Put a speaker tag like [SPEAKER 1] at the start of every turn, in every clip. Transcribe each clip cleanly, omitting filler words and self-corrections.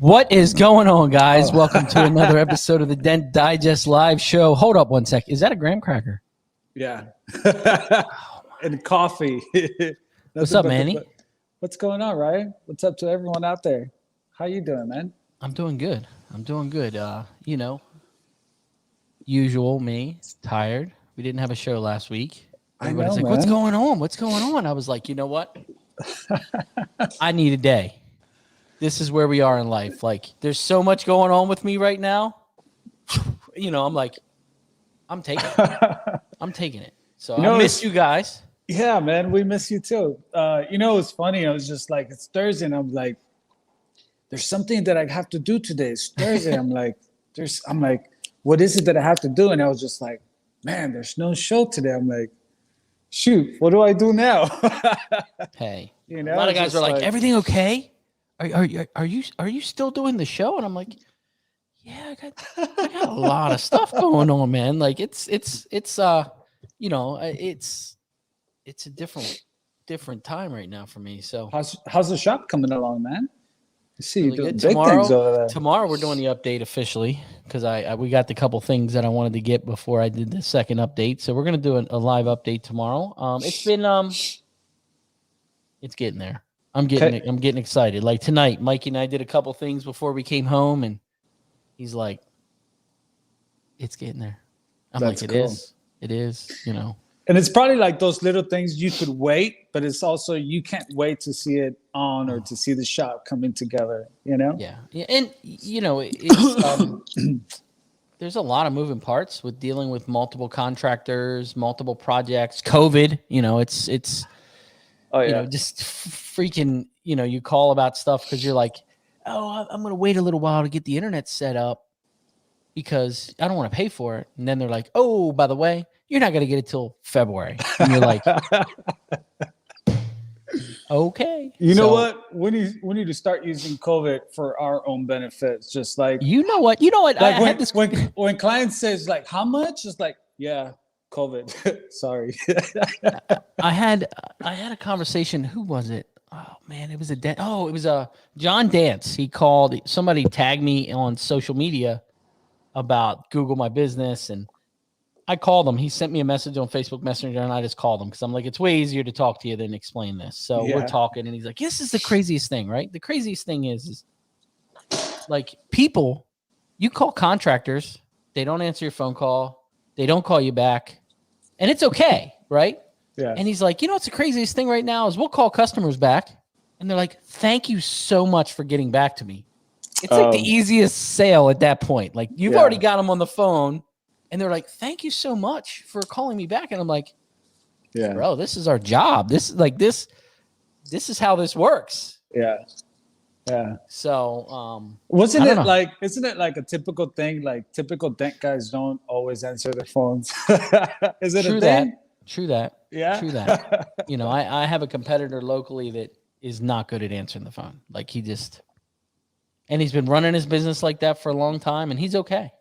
[SPEAKER 1] What is going on, guys? Welcome to another episode of the Dent Digest Live Show. Hold up one sec. Is that a graham cracker?
[SPEAKER 2] Yeah. And coffee.
[SPEAKER 1] What's up, Manny?
[SPEAKER 2] What's going on, Ryan? What's up to everyone out there? How you doing, man?
[SPEAKER 1] I'm doing good. Usual me, tired. We didn't have a show last week. Everybody's like, man. What's going on? What's going on? I was like, you know what? I need a day. This is where we are in life. Like, there's so much going on with me right now. I'm like, I'm taking it. I'm taking it. So I miss you guys.
[SPEAKER 2] Yeah, man, we miss you too. It's funny. I was just like, it's Thursday, and I'm like, there's something that I have to do today. It's Thursday. I'm like, what is it that I have to do? And I was just like, man, there's no show today. I'm like, shoot, what do I do now?
[SPEAKER 1] Hey, a lot of guys are like, everything okay? Are you still doing the show? And I'm like, yeah, I got a lot of stuff going on, man. Like it's a different time right now for me. So
[SPEAKER 2] how's the shop coming along, man? I see you doing big
[SPEAKER 1] tomorrow,
[SPEAKER 2] things over there.
[SPEAKER 1] Tomorrow we're doing the update officially because we got the couple things that I wanted to get before I did the second update. So we're gonna do a live update tomorrow. It's getting there. I'm getting excited. Like tonight, Mikey and I did a couple things before we came home, and he's like, "It's getting there." I'm like, "It is. It is."
[SPEAKER 2] And it's probably like those little things you could wait, but it's also you can't wait to see it on or to see the shop coming together.
[SPEAKER 1] Yeah, and it's, there's a lot of moving parts with dealing with multiple contractors, multiple projects, COVID. It's. Oh yeah, just freaking. You call about stuff because you're like, oh, I'm gonna wait a little while to get the internet set up because I don't want to pay for it. And then they're like, oh, by the way, you're not gonna get it till February. And you're like, okay.
[SPEAKER 2] You know what? We need to start using COVID for our own benefits. Just like
[SPEAKER 1] you know what?
[SPEAKER 2] Like when clients says like, how much? It's like, yeah. COVID. Sorry.
[SPEAKER 1] I had a conversation. Who was it? Oh man, it was John Dance. He called. Somebody tagged me on social media about Google My Business, and I called him. He sent me a message on Facebook Messenger, and I just called him because I'm like, it's way easier to talk to you than explain this. So we're talking, and he's like, this is the craziest thing, right? The craziest thing is like people, you call contractors, they don't answer your phone call, they don't call you back. And it's okay, right? Yeah. And he's like, it's the craziest thing right now is we'll call customers back, and they're like, thank you so much for getting back to me. It's like the easiest sale at that point. Like you've already got them on the phone, and they're like, thank you so much for calling me back. And I'm like, yeah, bro, this is our job. This is how this works.
[SPEAKER 2] Yeah. Yeah.
[SPEAKER 1] So,
[SPEAKER 2] isn't it like a typical thing? Like typical dent guys don't always answer their phones. Is it a thing?
[SPEAKER 1] True that.
[SPEAKER 2] Yeah.
[SPEAKER 1] True that. I have a competitor locally that is not good at answering the phone. Like and he's been running his business like that for a long time, and he's okay.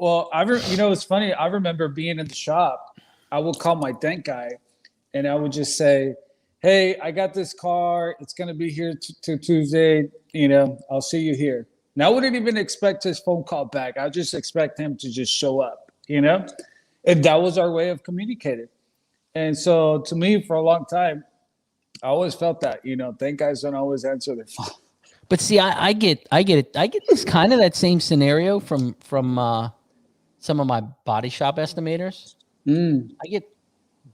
[SPEAKER 2] Well, it's funny. I remember being in the shop. I would call my dent guy, and I would just say, hey, I got this car. It's going to be here to Tuesday. I'll see you here. And I wouldn't even expect his phone call back. I just expect him to just show up, And that was our way of communicating. And so to me, for a long time, I always felt that, thank guys don't always answer their phone.
[SPEAKER 1] But see, I get it. I get this kind of that same scenario from some of my body shop estimators. I get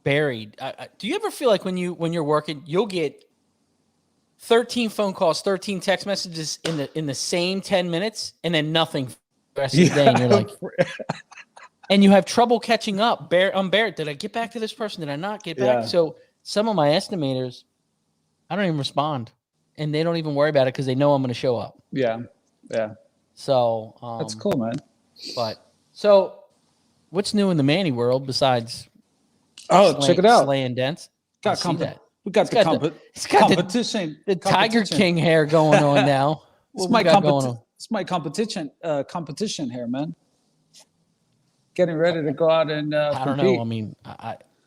[SPEAKER 1] buried. Do you ever feel like when you're working, you'll get 13 phone calls, 13 text messages in the same 10 minutes, and then nothing for the rest of the day, and you're like, and you have trouble catching up. Did I get back to this person? Did I not get back? So some of my estimators, I don't even respond, and they don't even worry about it because they know I'm going to show up.
[SPEAKER 2] Yeah, yeah.
[SPEAKER 1] So
[SPEAKER 2] that's cool, man.
[SPEAKER 1] But so, what's new in the Manny world besides?
[SPEAKER 2] Check it out.
[SPEAKER 1] Slaying dents.
[SPEAKER 2] We got the competition.
[SPEAKER 1] The Tiger King hair going on now.
[SPEAKER 2] It's my competition hair, man. Getting ready to go out and
[SPEAKER 1] I don't
[SPEAKER 2] compete.
[SPEAKER 1] know. I mean,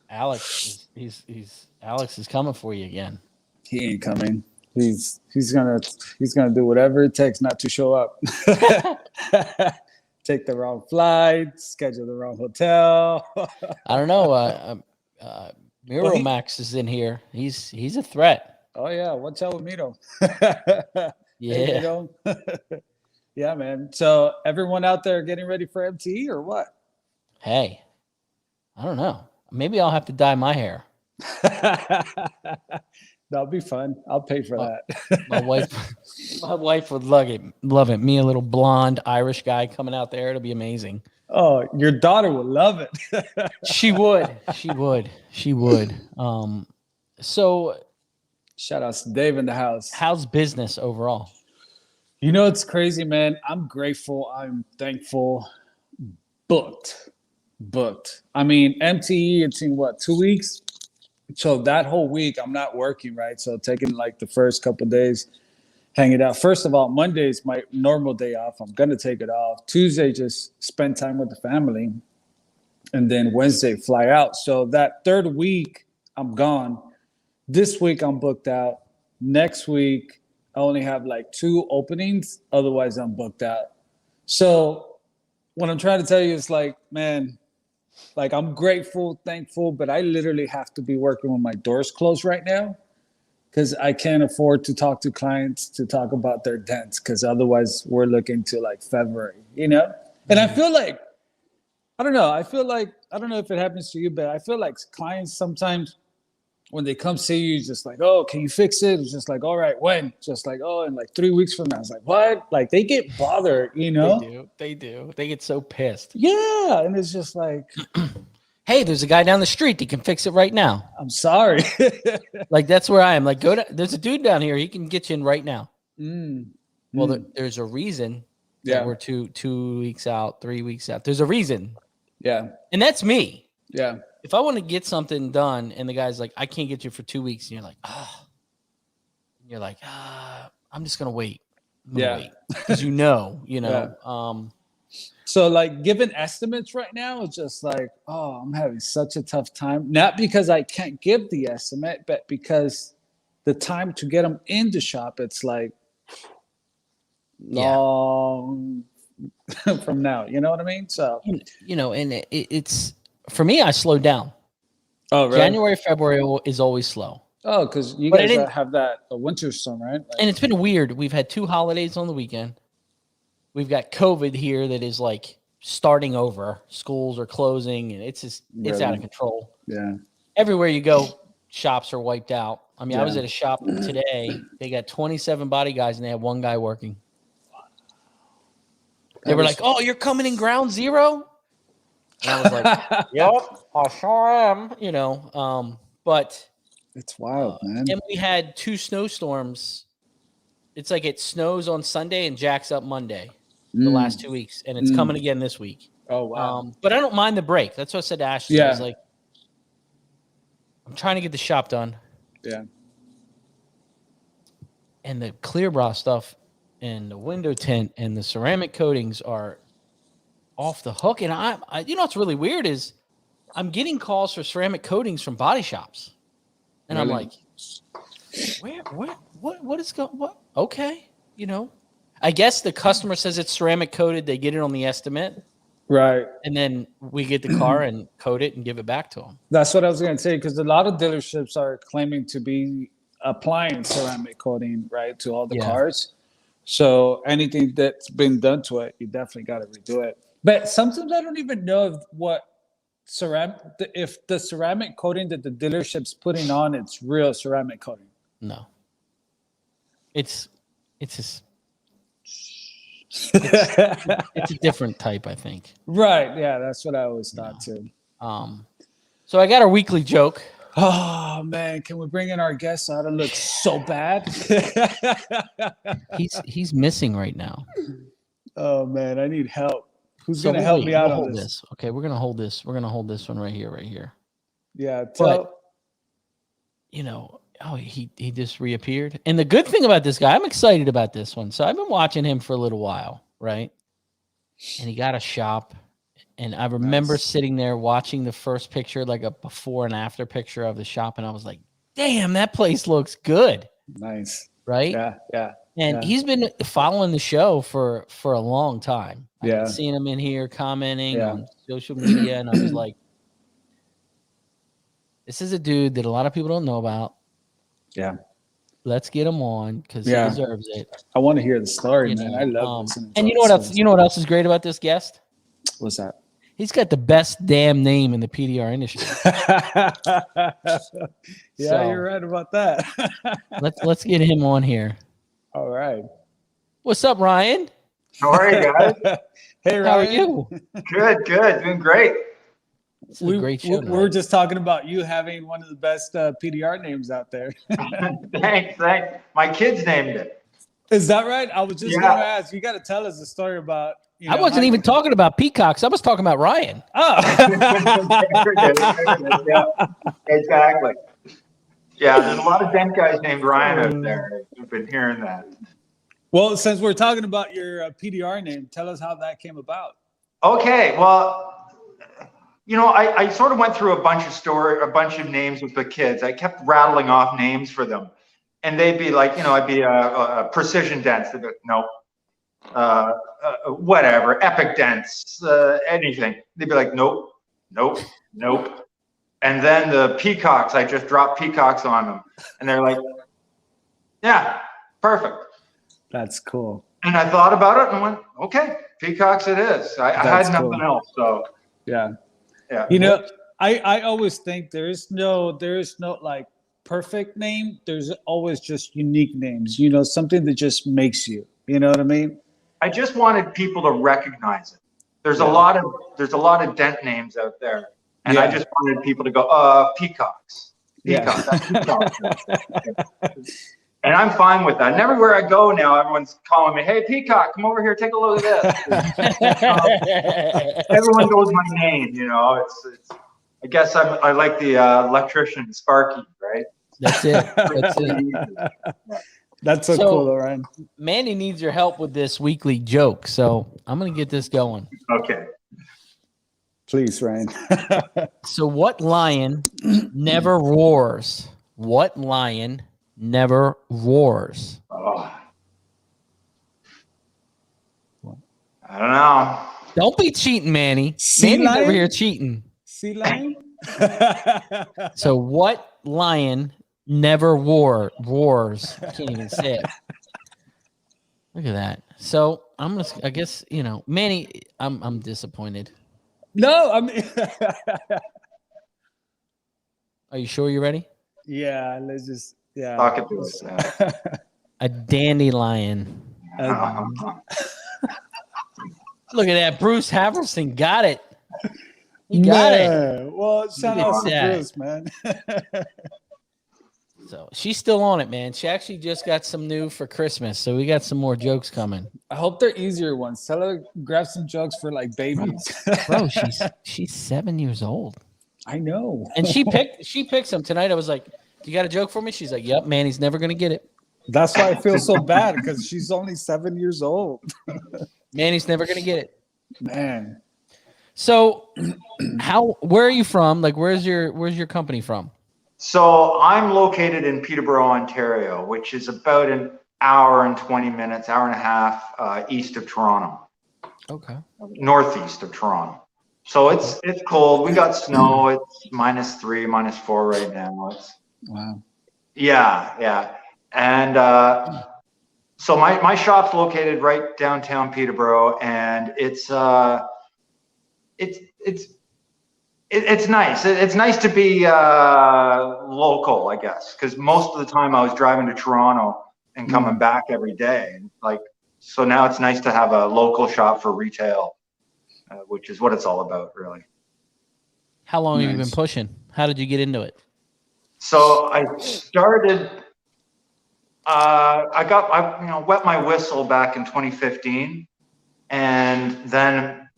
[SPEAKER 1] Alex is coming for you again.
[SPEAKER 2] He ain't coming. He's gonna do whatever it takes not to show up. Take the wrong flight, schedule the wrong hotel.
[SPEAKER 1] I don't know. Miromax is in here. He's a threat.
[SPEAKER 2] Oh yeah, watch out with Mito.
[SPEAKER 1] Yeah.
[SPEAKER 2] Hey, Mito. Yeah, man. So everyone out there getting ready for MTE or what?
[SPEAKER 1] Hey, I don't know. Maybe I'll have to dye my hair.
[SPEAKER 2] That'll be fun. I'll pay for that.
[SPEAKER 1] My wife would love it. Me, a little blonde Irish guy coming out there. It'll be amazing.
[SPEAKER 2] Oh, your daughter would love it.
[SPEAKER 1] She would. So
[SPEAKER 2] shout out to Dave in the house.
[SPEAKER 1] How's business overall?
[SPEAKER 2] You know, it's crazy, man. I'm grateful. I'm thankful. Booked. I mean, MTE, it's in what, 2 weeks? So that whole week, I'm not working, right? So taking like the first couple of days, hanging out. First of all, Monday is my normal day off. I'm going to take it off. Tuesday, just spend time with the family. And then Wednesday, fly out. So that third week, I'm gone. This week, I'm booked out. Next week, I only have like 2 openings. Otherwise, I'm booked out. So what I'm trying to tell you is like, man, like I'm grateful, thankful, but I literally have to be working with my doors closed right now because I can't afford to talk to clients to talk about their dents because otherwise we're looking to like February, you know? And I feel like, I don't know. I don't know if it happens to you, but I feel like clients sometimes when they come see you, just like, oh, can you fix it? It's just like, all right, when? Just like, oh, in like 3 weeks from now. It's like, what? Like they get bothered, you know?
[SPEAKER 1] They do. They get so pissed.
[SPEAKER 2] Yeah. And it's just like,
[SPEAKER 1] hey, there's a guy down the street that can fix it right now.
[SPEAKER 2] I'm sorry.
[SPEAKER 1] Like that's where I am. Like there's a dude down here. He can get you in right now. Well, there's a reason that we're 2 weeks out, 3 weeks out. There's a reason.
[SPEAKER 2] Yeah.
[SPEAKER 1] And that's me.
[SPEAKER 2] Yeah.
[SPEAKER 1] If I want to get something done and the guy's like, I can't get you for 2 weeks, and you're like, I'm just going to wait. Because you know.
[SPEAKER 2] Yeah. So like giving estimates right now is just like, oh, I'm having such a tough time. Not because I can't give the estimate, but because the time to get them in the shop, it's like long from now. You know what I mean? So,
[SPEAKER 1] and it's, for me, I slowed down.
[SPEAKER 2] Oh, right.
[SPEAKER 1] January, February is always slow.
[SPEAKER 2] Oh, because you guys have that winter storm, right? Like,
[SPEAKER 1] and it's been weird. We've had 2 holidays on the weekend. We've got COVID here that is like starting over. Schools are closing, and it's just it's out of control.
[SPEAKER 2] Yeah.
[SPEAKER 1] Everywhere you go, shops are wiped out. I mean, I was at a shop today. They got 27 body guys, and they have 1 guy working. They were like, "Oh, you're coming in ground zero?" And I was like, yep, I sure am, but
[SPEAKER 2] it's wild, man.
[SPEAKER 1] And we had 2 snowstorms. It's like it snows on Sunday and jacks up Monday the last 2 weeks, and it's coming again this week.
[SPEAKER 2] Oh, wow.
[SPEAKER 1] But I don't mind the break. That's what I said to Ashley. I was like, I'm trying to get the shop done.
[SPEAKER 2] Yeah.
[SPEAKER 1] And the clear bra stuff and the window tint and the ceramic coatings are off the hook. And I what's really weird is I'm getting calls for ceramic coatings from body shops. And I'm like, what is going, what? Okay. I guess the customer says it's ceramic coated. They get it on the estimate.
[SPEAKER 2] Right.
[SPEAKER 1] And then we get the car and coat it and give it back to them.
[SPEAKER 2] That's what I was going to say. Cause a lot of dealerships are claiming to be applying ceramic coating, right, to all the cars. So anything that's been done to it, you definitely got to redo it. But sometimes I don't even know if the ceramic coating that the dealership's putting on, it's real ceramic coating.
[SPEAKER 1] No. It's just it's a different type, I think.
[SPEAKER 2] Right. Yeah, that's what I always thought too.
[SPEAKER 1] So I got our weekly joke.
[SPEAKER 2] Oh man, can we bring in our guest? I don't look so bad.
[SPEAKER 1] He's missing right now.
[SPEAKER 2] Oh man, I need help. Who's gonna help me out on this?
[SPEAKER 1] Okay, we're gonna hold this. We're gonna hold this one right here.
[SPEAKER 2] Yeah,
[SPEAKER 1] he just reappeared. And the good thing about this guy, I'm excited about this one. So I've been watching him for a little while, right? And he got a shop. And I remember sitting there watching the first picture, like a before and after picture of the shop. And I was like, damn, that place looks good.
[SPEAKER 2] Nice.
[SPEAKER 1] right?
[SPEAKER 2] Yeah.
[SPEAKER 1] And he's been following the show for a long time. I've been seeing him in here commenting on social media, and I was like, this is a dude that a lot of people don't know about.
[SPEAKER 2] Yeah.
[SPEAKER 1] Let's get him on because he deserves it.
[SPEAKER 2] I want to hear the story, man. I love listening to
[SPEAKER 1] and you know what else? You know what else is great about this guest?
[SPEAKER 2] What's that?
[SPEAKER 1] He's got the best damn name in the PDR industry.
[SPEAKER 2] You're right about that.
[SPEAKER 1] let's get him on here.
[SPEAKER 2] All right.
[SPEAKER 1] What's up, Ryan?
[SPEAKER 3] How are you guys?
[SPEAKER 2] Hey, Ryan.
[SPEAKER 1] How are you?
[SPEAKER 3] Good. Doing great.
[SPEAKER 1] This is a great show.
[SPEAKER 2] We were just talking about you having one of the best PDR names out there.
[SPEAKER 3] Thanks. My kids named it.
[SPEAKER 2] Is that right? I was just going to ask. You got to tell us a story about.
[SPEAKER 1] I wasn't even talking about peacocks. I was talking about Ryan.
[SPEAKER 2] Oh.
[SPEAKER 3] Yeah, exactly. Yeah, there's a lot of dent guys named Ryan out there. You've been hearing that.
[SPEAKER 2] Well, since we're talking about your PDR name, tell us how that came about.
[SPEAKER 3] Okay, well, I sort of went through a bunch of names with the kids. I kept rattling off names for them, and they'd be like, I'd be a Precision Dents. They'd be like, nope. Whatever, Epic Dents, anything. They'd be like, nope. And then the peacocks, I just dropped peacocks on them, and they're like, yeah, perfect.
[SPEAKER 2] That's cool.
[SPEAKER 3] And I thought about it and went, okay, peacocks it is. I had nothing else, so
[SPEAKER 2] yeah.
[SPEAKER 3] Yeah.
[SPEAKER 2] I always think there is no like perfect name. There's always just unique names. Something that just makes you. You know what I mean?
[SPEAKER 3] I just wanted people to recognize it. There's a lot of dent names out there, and I just wanted people to go, peacocks. Peacocks. And I'm fine with that. And everywhere I go now, everyone's calling me, hey, Peacock, come over here, take a look at this. Everyone knows my name, It's I guess I like the electrician Sparky, right?
[SPEAKER 1] That's it.
[SPEAKER 2] That's so cool, Ryan.
[SPEAKER 1] Manny needs your help with this weekly joke, so I'm going to get this going.
[SPEAKER 3] Okay.
[SPEAKER 2] Please, Ryan.
[SPEAKER 1] So what lion never roars? What lion never roars?
[SPEAKER 3] Oh. I don't know.
[SPEAKER 1] Don't be cheating, Manny. Manny's over here cheating.
[SPEAKER 2] Sea lion?
[SPEAKER 1] So what lion never roars? I can't even say it. Look at that. So I guess, Manny, I'm disappointed.
[SPEAKER 2] No, I mean
[SPEAKER 1] Are you sure you're ready?
[SPEAKER 2] Yeah, let's just
[SPEAKER 3] Talk it to us.
[SPEAKER 1] A dandelion. Look at that. Bruce Haverson got it. He got it.
[SPEAKER 2] Well, shout out to Bruce, man.
[SPEAKER 1] So she's still on it, man. She actually just got some new for Christmas, so we got some more jokes coming.
[SPEAKER 2] I hope they're easier ones. Tell her grab some jokes for like babies.
[SPEAKER 1] Bro, she's 7 years old.
[SPEAKER 2] I know.
[SPEAKER 1] And she picked some tonight. I was like, "You got a joke for me?" She's like, "Yep, man. He's never gonna get it."
[SPEAKER 2] That's why I feel so bad because she's only 7 years old.
[SPEAKER 1] Man, he's never gonna get it.
[SPEAKER 2] Man.
[SPEAKER 1] So, where are you from? Like, where's your company from?
[SPEAKER 3] So I'm located in Peterborough, Ontario, which is about an hour and 20 minutes, hour and a half east of Toronto.
[SPEAKER 1] Okay.
[SPEAKER 3] Northeast of Toronto. So it's cold. We got snow. It's -3, -4 right now.
[SPEAKER 2] Wow.
[SPEAKER 3] Yeah. And so my shop's located right downtown Peterborough, and it's nice. It's nice to be local, I guess, because most of the time I was driving to Toronto and coming back every day. And so now it's nice to have a local shop for retail, which is what it's all about, really.
[SPEAKER 1] How long have you been pushing? How did you get into it?
[SPEAKER 3] So I started. I wet my whistle back in 2015, and then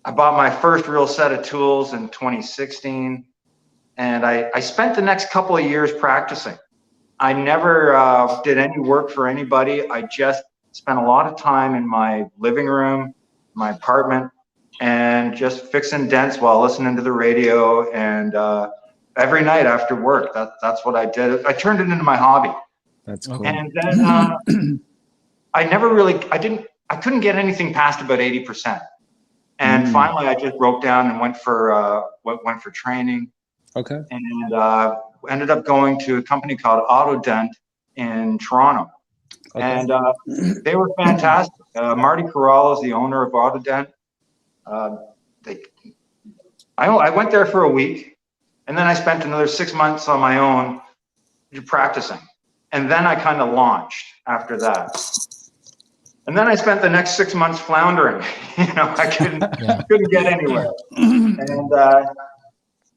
[SPEAKER 3] I bought my first real set of tools in 2016, and I spent the next couple of years practicing. I never did any work for anybody. I just spent a lot of time in my living room, my apartment, and just fixing dents while listening to the radio. And every night after work, that's what I did. I turned it into my hobby.
[SPEAKER 2] That's cool.
[SPEAKER 3] And then I couldn't get anything past about 80%. And finally I just broke down and went for training.
[SPEAKER 2] Okay.
[SPEAKER 3] And ended up going to a company called Auto Dent in Toronto. Okay. And they were fantastic. Marty Corral is the owner of Auto Dent. I went there for a week, and then I spent another 6 months on my own practicing. And then I kind of launched after that. And then I spent the next 6 months floundering. I couldn't get anywhere. And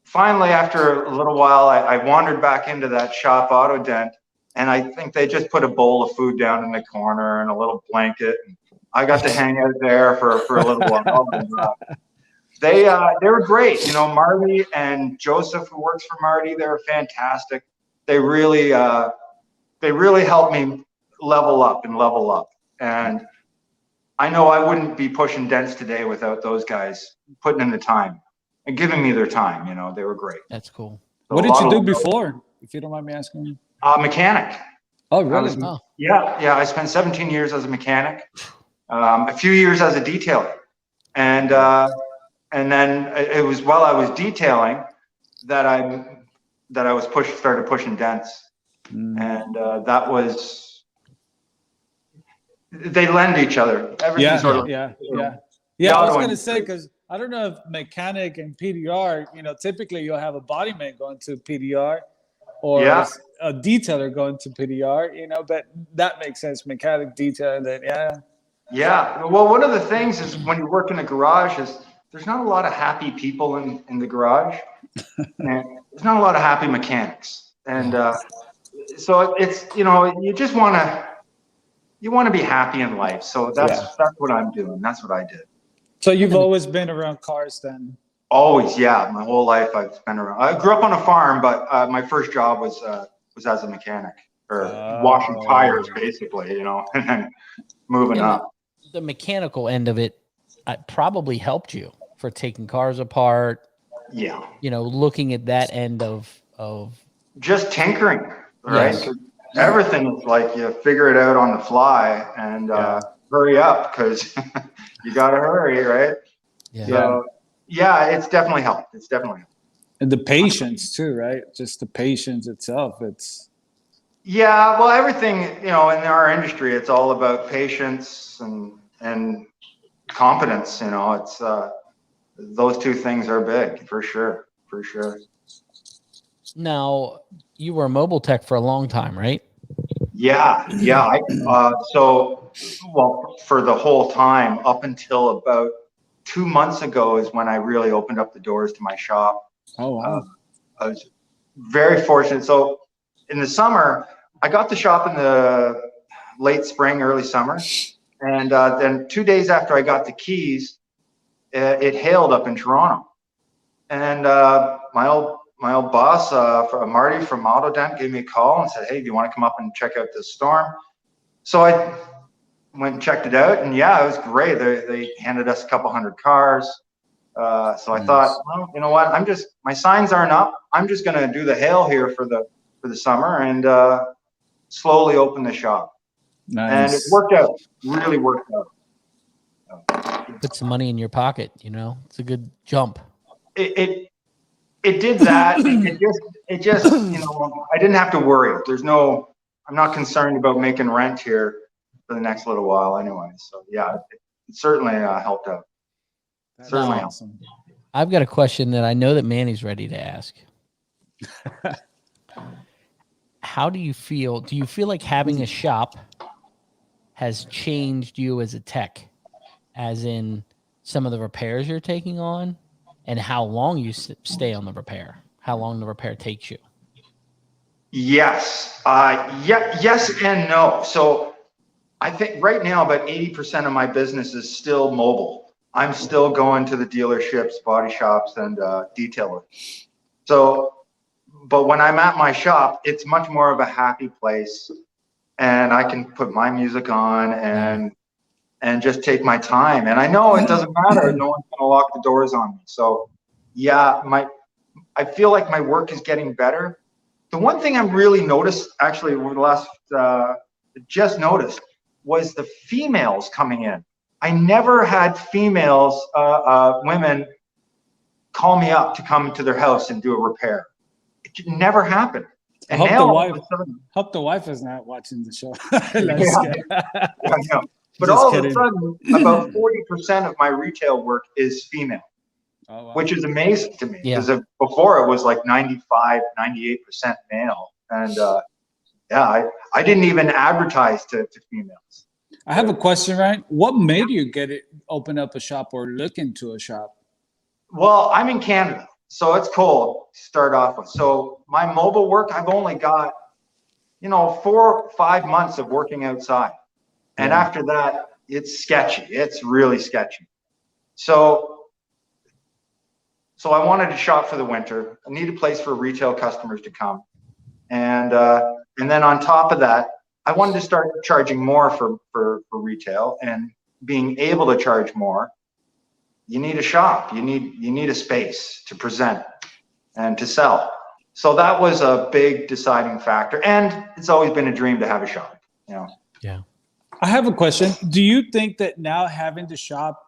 [SPEAKER 3] finally, after a little while, I wandered back into that shop, Auto Dent, and I think they just put a bowl of food down in the corner and a little blanket. And I got to hang out there for a little while. And, they were great. Marty and Joseph, who works for Marty, they were fantastic. They really helped me level up. And I know I wouldn't be pushing dents today without those guys putting in the time and giving me their time. They were great.
[SPEAKER 1] That's cool.
[SPEAKER 2] So what did you do before, if you don't mind me asking?
[SPEAKER 3] Mechanic.
[SPEAKER 2] Oh, really?
[SPEAKER 3] Yeah. I spent 17 years as a mechanic, a few years as a detailer. And then it was while I was detailing that I was started pushing dents. And that was, they lend each other. Everything
[SPEAKER 2] Yeah. I was going to say, because I don't know if mechanic and PDR, typically you'll have a body man going to PDR or a detailer going to PDR, but that makes sense. Mechanic, detailer, then
[SPEAKER 3] Yeah. Well, one of the things is when you work in a garage is there's not a lot of happy people in the garage, and there's not a lot of happy mechanics. And so it's, you just want to be happy in life. So that's what I'm doing. That's what I did.
[SPEAKER 2] So you've always been around cars then?
[SPEAKER 3] Always, yeah. My whole life I've been around. I grew up on a farm, but my first job was as a mechanic, or washing tires, basically, and then moving up.
[SPEAKER 1] The mechanical end of it probably helped you for taking cars apart.
[SPEAKER 3] Yeah.
[SPEAKER 1] Looking at that end of
[SPEAKER 3] just tinkering, right? Yes. Everything is like you figure it out on the fly and hurry up because you got to hurry, right?
[SPEAKER 1] Yeah.
[SPEAKER 3] So, it's definitely helped.
[SPEAKER 2] And the patience too, right? Just the patience itself.
[SPEAKER 3] Well, everything, in our industry, it's all about patience and competence. It's those two things are big for sure.
[SPEAKER 1] Now, you were a mobile tech for a long time, right?
[SPEAKER 3] Yeah. For the whole time up until about 2 months ago is when I really opened up the doors to my shop.
[SPEAKER 2] Oh, wow.
[SPEAKER 3] I was very fortunate. So in the summer, I got the shop in the late spring, early summer. And then 2 days after I got the keys, it hailed up in Toronto. And my old boss, Marty from Auto Dent, gave me a call and said, "Hey, do you want to come up and check out this storm?" So I went and checked it out, and it was great. They handed us a couple hundred cars. So I thought, well, you know what? My signs aren't up. I'm just going to do the hail here for the summer and slowly open the shop.
[SPEAKER 2] Nice.
[SPEAKER 3] And it worked out. Really worked out.
[SPEAKER 1] Put some money in your pocket. It's a good jump.
[SPEAKER 3] It did that. it just I didn't have to worry. I'm not concerned about making rent here for the next little while anyway. So it certainly helped out. Certainly
[SPEAKER 2] awesome.
[SPEAKER 1] I've got a question that I know that Manny's ready to ask. How do you feel? Do you feel like having a shop has changed you as a tech, as in some of the repairs you're taking on and how long you stay on the repair, how long the repair takes you?
[SPEAKER 3] Yes. Yes and no. So I think right now about 80% of my business is still mobile. I'm still going to the dealerships, body shops, and detailers. So, but when I'm at my shop, it's much more of a happy place, and I can put my music on and just take my time. And I know it doesn't matter. No one's going to lock the doors on me. So I feel like my work is getting better, the one thing I really noticed actually over the last, just noticed, was the females coming in. I never had females, women call me up to come to their house and do a repair. It never happened. And
[SPEAKER 2] Hope
[SPEAKER 3] now
[SPEAKER 2] the
[SPEAKER 3] all
[SPEAKER 2] wife,
[SPEAKER 3] of a sudden,
[SPEAKER 2] hope the wife is not watching the show.
[SPEAKER 3] I know. But
[SPEAKER 2] Just
[SPEAKER 3] all of
[SPEAKER 2] kidding.
[SPEAKER 3] a sudden, about 40% of my retail work is female,
[SPEAKER 2] Oh, wow.
[SPEAKER 3] which is amazing to me.
[SPEAKER 1] Yeah.
[SPEAKER 3] Because before it was like 95, 98% male. And yeah, I didn't even advertise to females.
[SPEAKER 2] I have a question, Ryan. What made you open up a shop or look into a shop?
[SPEAKER 3] Well, I'm in Canada, so it's cold to start off with. So my mobile work, I've only got, 4 or 5 months of working outside. And after that, it's sketchy. It's really sketchy. So I wanted to shop for the winter. I need a place for retail customers to come. And then on top of that, I wanted to start charging more for retail, and being able to charge more, you need a shop. You need a space to present and to sell. So that was a big deciding factor. And it's always been a dream to have a shop.
[SPEAKER 1] Yeah.
[SPEAKER 2] I have a question. Do you think that now having the shop,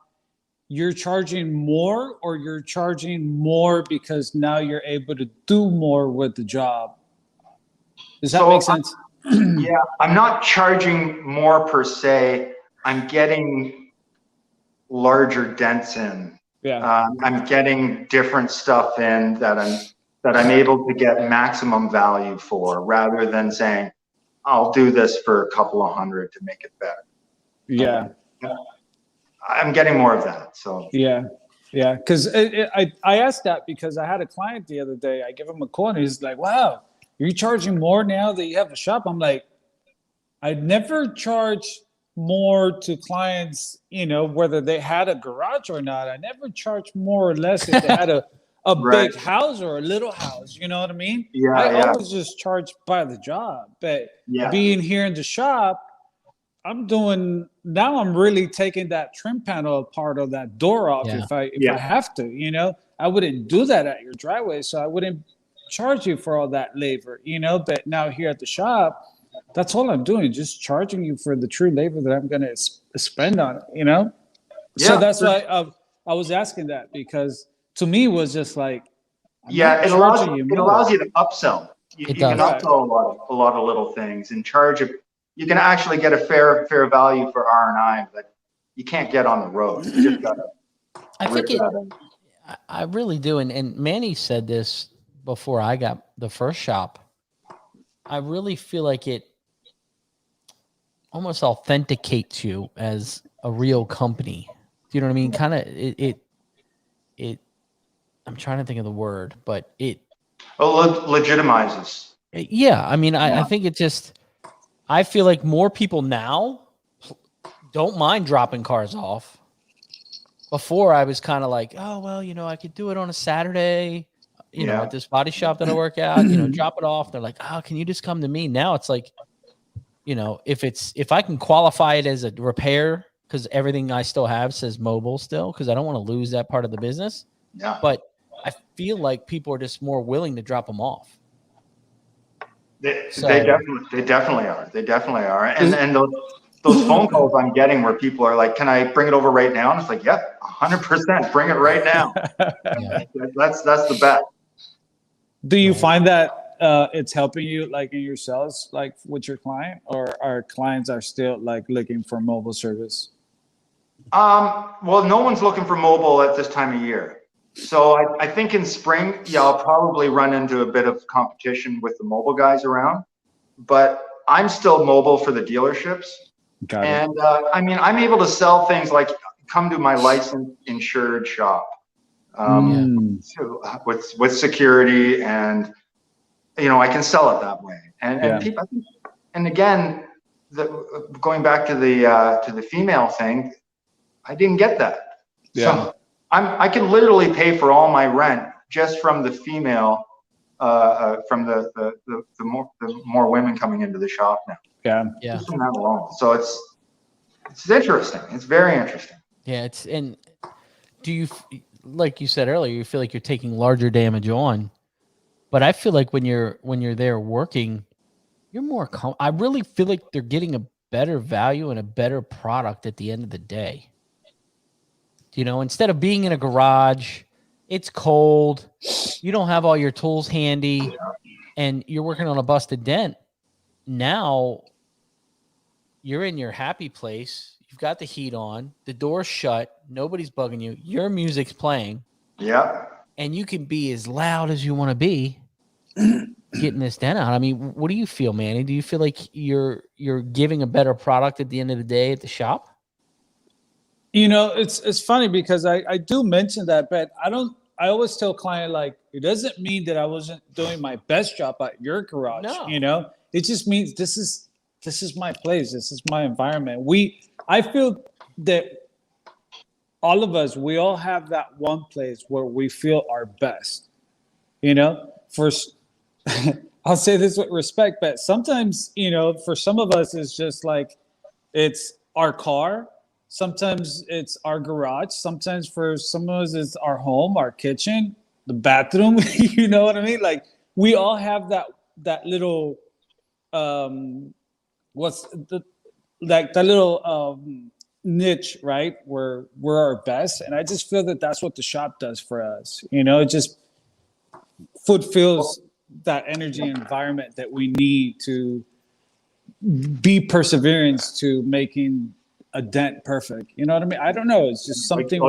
[SPEAKER 2] you're charging more, or you're charging more because now you're able to do more with the job? Does that make sense?
[SPEAKER 3] Yeah, I'm not charging more per se. I'm getting larger dents in.
[SPEAKER 2] Yeah.
[SPEAKER 3] I'm getting different stuff in that I'm able to get maximum value for, rather than saying, I'll do this for a couple of hundred to make it better.
[SPEAKER 2] Yeah.
[SPEAKER 3] I'm getting more of that. So
[SPEAKER 2] Yeah. Because I asked that because I had a client the other day. I give him a call and he's like, wow, you're charging more now that you have a shop? I'm like, I never charge more to clients, whether they had a garage or not. I never charge more or less if they had a
[SPEAKER 3] Right.
[SPEAKER 2] big house or a little house. You know what I mean?
[SPEAKER 3] Yeah,
[SPEAKER 2] I
[SPEAKER 3] yeah.
[SPEAKER 2] always just charge by the job. But
[SPEAKER 3] Yeah.
[SPEAKER 2] being here in the shop, I'm really taking that trim panel apart or that door off if I have to, I wouldn't do that at your driveway. So I wouldn't charge you for all that labor, but now here at the shop, that's all I'm doing, just charging you for the true labor that I'm going to spend on it,
[SPEAKER 3] Yeah,
[SPEAKER 2] so that's why I was asking that, because to me it was just like,
[SPEAKER 3] it allows you to upsell. You can
[SPEAKER 1] does.
[SPEAKER 3] upsell a lot of little things and charge you can actually get a fair value for R&I that you can't get on the road. You just gotta
[SPEAKER 1] I really do. And Manny said this before I got the first shop. I really feel like it almost authenticates you as a real company. Do you know what I mean? Kind of it I'm trying to think of the word, but
[SPEAKER 3] legitimizes.
[SPEAKER 1] Yeah. I mean, I think it just, I feel like more people now don't mind dropping cars off. Before I was kind of like, oh, well, I could do it on a Saturday, at this body shop that I work at, drop it off. They're like, oh, can you just come to me? Now it's like, if I can qualify it as a repair, because everything I still have says mobile still, because I don't want to lose that part of the business.
[SPEAKER 3] Yeah.
[SPEAKER 1] But I feel like people are just more willing to drop them off.
[SPEAKER 3] They definitely are. They definitely are. And those phone calls I'm getting where people are like, can I bring it over right now? And it's like, yep, 100%, bring it right now. That's the bet.
[SPEAKER 2] Do you find that it's helping you like in your sales, like with your client, or our clients are still like looking for mobile service?
[SPEAKER 3] Well, no one's looking for mobile at this time of year. So I think in spring, I'll probably run into a bit of competition with the mobile guys around, but I'm still mobile for the dealerships.
[SPEAKER 2] Got it.
[SPEAKER 3] And I mean, I'm able to sell things like come to my licensed insured shop with security, and I can sell it that way. And people, and again, going back to the female thing, I didn't get that.
[SPEAKER 2] Yeah.
[SPEAKER 3] So I can literally pay for all my rent just from the female, from the more women coming into the shop now.
[SPEAKER 2] Yeah.
[SPEAKER 3] Just from that alone. So it's interesting. It's very interesting.
[SPEAKER 1] Yeah. And do you, like you said earlier, you feel like you're taking larger damage on? But I feel like when you're there working, you're more. I really feel like they're getting a better value and a better product at the end of the day. You know, instead of being in a garage, it's cold, you don't have all your tools handy, and you're working on a busted dent. Now you're in your happy place. You've got the heat on, the door's shut, nobody's bugging you, your music's playing.
[SPEAKER 3] Yeah.
[SPEAKER 1] And you can be as loud as you want to be getting this dent out. I mean, what do you feel, Manny? Do you feel like you're giving a better product at the end of the day at the shop?
[SPEAKER 2] You know, it's funny because I do mention that, but I always tell client, like, it doesn't mean that I wasn't doing my best job at your garage.
[SPEAKER 1] No.
[SPEAKER 2] You know, it just means this is my place. This is my environment. I feel that all of us, we all have that one place where we feel our best. You know, I'll say this with respect, but sometimes, you know, for some of us, it's just like, it's our car. Sometimes it's our garage. Sometimes for some of us, it's our home, our kitchen, the bathroom. You know what I mean? Like, we all have that little, niche, right? Where we're our best. And I just feel that that's what the shop does for us. You know, it just fulfills that energy environment that we need to be perseverance to making a dent perfect. You know what I mean? I don't know. It's just something.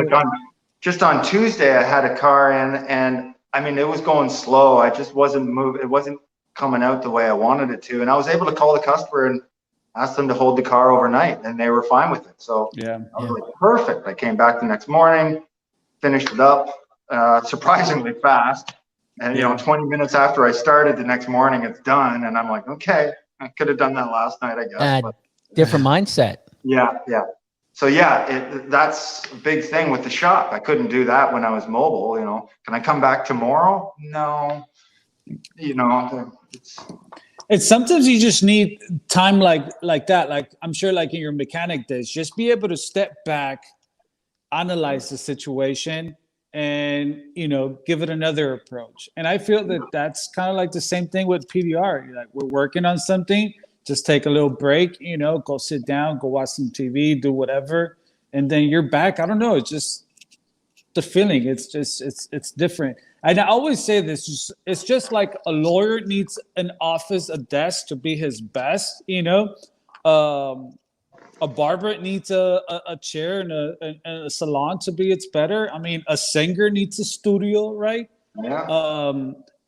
[SPEAKER 3] Just on Tuesday, I had a car in, and I mean, it was going slow. I just wasn't moving. It wasn't coming out the way I wanted it to. And I was able to call the customer and ask them to hold the car overnight, and they were fine with it. So
[SPEAKER 2] yeah,
[SPEAKER 3] I was like, perfect. I came back the next morning, finished it up surprisingly fast. And, 20 minutes after I started the next morning, it's done. And I'm like, okay, I could have done that last night, I guess. But
[SPEAKER 1] different mindset.
[SPEAKER 3] Yeah. So that's a big thing with the shop. I couldn't do that when I was mobile. Can I come back tomorrow? No.
[SPEAKER 2] It's sometimes you just need time like that. Like, I'm sure, like in your mechanic days, just be able to step back, analyze the situation, and give it another approach. And I feel that that's kind of like the same thing with PDR. Like, we're working on something. Just take a little break, go sit down, go watch some TV, do whatever. And then you're back. I don't know. It's just the feeling. It's different. And I always say this, it's just like a lawyer needs an office, a desk to be his best, a barber needs a chair and a salon to be its better. I mean, a singer needs a studio, right?
[SPEAKER 3] Yeah.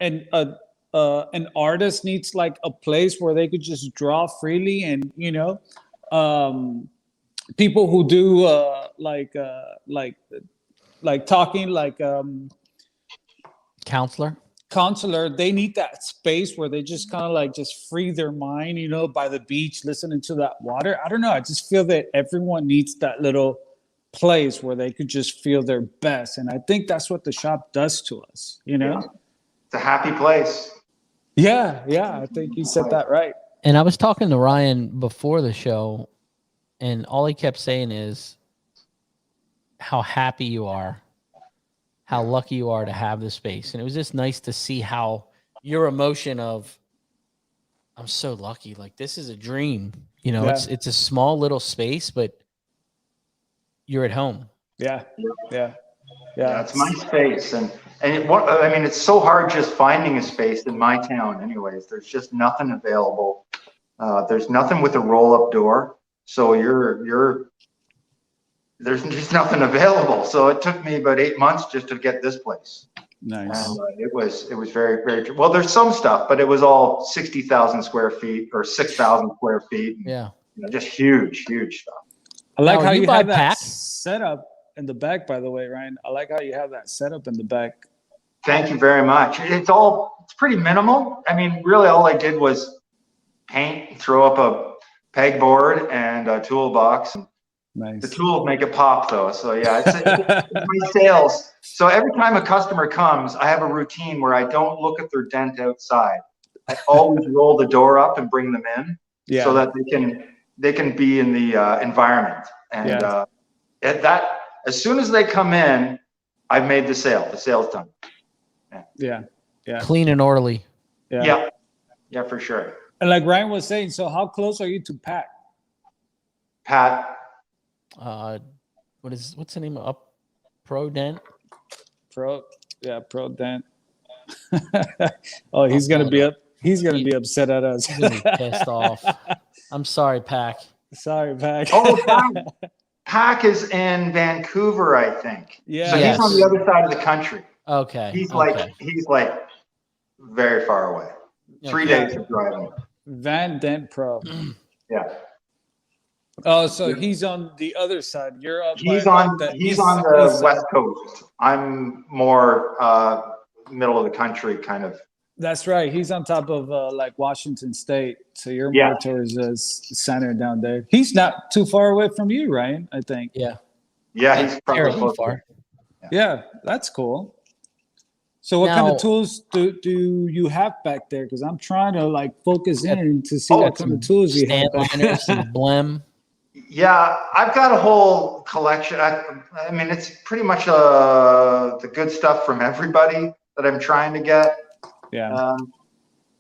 [SPEAKER 2] And an artist needs like a place where they could just draw freely, and people who do like talking, like counselor, they need that space where they just kind of like just free their mind, by the beach, listening to that water. I don't know. I just feel that everyone needs that little place where they could just feel their best. And I think that's what the shop does to us,
[SPEAKER 3] Yeah. It's a happy place.
[SPEAKER 2] Yeah. I think you said that right.
[SPEAKER 1] And I was talking to Ryan before the show, and all he kept saying is how happy you are, how lucky you are to have this space. And it was just nice to see how your emotion of, I'm so lucky, like this is a dream, it's a small little space, but you're at home.
[SPEAKER 2] Yeah.
[SPEAKER 3] It's my space. And it's so hard just finding a space in my town anyways. There's just nothing available. There's nothing with a roll-up door. So there's just nothing available. So it took me about 8 months just to get this place.
[SPEAKER 2] Nice.
[SPEAKER 3] And it was very, very, well, there's some stuff, but it was all 60,000 square feet or 6,000 square feet.
[SPEAKER 1] Yeah.
[SPEAKER 3] Just huge stuff.
[SPEAKER 2] I like how you have that
[SPEAKER 1] pack
[SPEAKER 2] setup in the back, by the way, Ryan. I like how you have that setup in the back.
[SPEAKER 3] Thank you very much. It's pretty minimal. I mean, really all I did was paint, throw up a pegboard and a toolbox.
[SPEAKER 2] Nice.
[SPEAKER 3] The tools make it pop though. So yeah, it's my sales. So every time a customer comes, I have a routine where I don't look at their dent outside. I always roll the door up and bring them in so that they can be in the environment. And as soon as they come in, I've made the sale. The sale's done.
[SPEAKER 2] Yeah. Yeah.
[SPEAKER 1] Clean and orderly.
[SPEAKER 3] Yeah, for sure.
[SPEAKER 2] And like Ryan was saying, so how close are you to Pat?
[SPEAKER 3] Pat,
[SPEAKER 1] What's the name of Up Pro Dent?
[SPEAKER 2] Pro Dent. Oh, he's gonna be upset at us.
[SPEAKER 1] He's gonna be pissed off. I'm sorry, Pac.
[SPEAKER 2] Sorry, Pac.
[SPEAKER 3] oh, Pac is in Vancouver, I think.
[SPEAKER 2] Yeah.
[SPEAKER 3] So he's on the other side of the country.
[SPEAKER 1] Okay.
[SPEAKER 3] He's
[SPEAKER 1] okay.
[SPEAKER 3] like very far away. 3 days of driving.
[SPEAKER 2] Van Dent Pro.
[SPEAKER 3] Yeah.
[SPEAKER 2] Oh, so he's on the other side. You're up.
[SPEAKER 3] He's on the West Coast. I'm more middle of the country kind of.
[SPEAKER 2] That's right. He's on top of like Washington State. So you're more towards the center down there. He's not too far away from you, Ryan, I think.
[SPEAKER 1] Yeah.
[SPEAKER 3] Yeah, he's probably
[SPEAKER 1] Fairly far.
[SPEAKER 2] Yeah, that's cool. So what kind of tools do you have back there? Because I'm trying to like focus in to see what kind of tools you have back there.
[SPEAKER 1] Some blem.
[SPEAKER 3] Yeah, I've got a whole collection. I mean, it's pretty much the good stuff from everybody that I'm trying to get.
[SPEAKER 2] Yeah.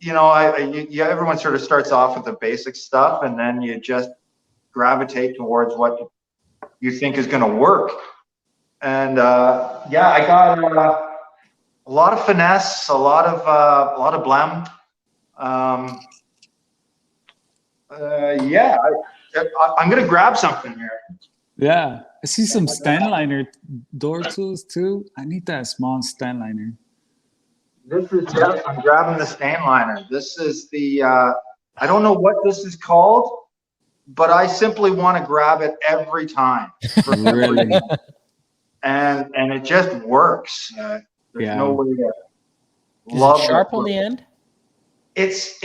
[SPEAKER 3] You know, everyone sort of starts off with the basic stuff, and then you just gravitate towards what you think is going to work. And yeah, I got a lot of finesse, a lot of blem. Yeah, I'm gonna grab something here.
[SPEAKER 2] Yeah, I see some stand liner door tools too. I need that small stand liner.
[SPEAKER 3] This is I'm grabbing the stain liner. This is the I don't know what this is called, but I simply want to grab it every time.
[SPEAKER 2] Really?
[SPEAKER 3] And it just works. There's no way to
[SPEAKER 1] love it. Sharp on the end?
[SPEAKER 3] It's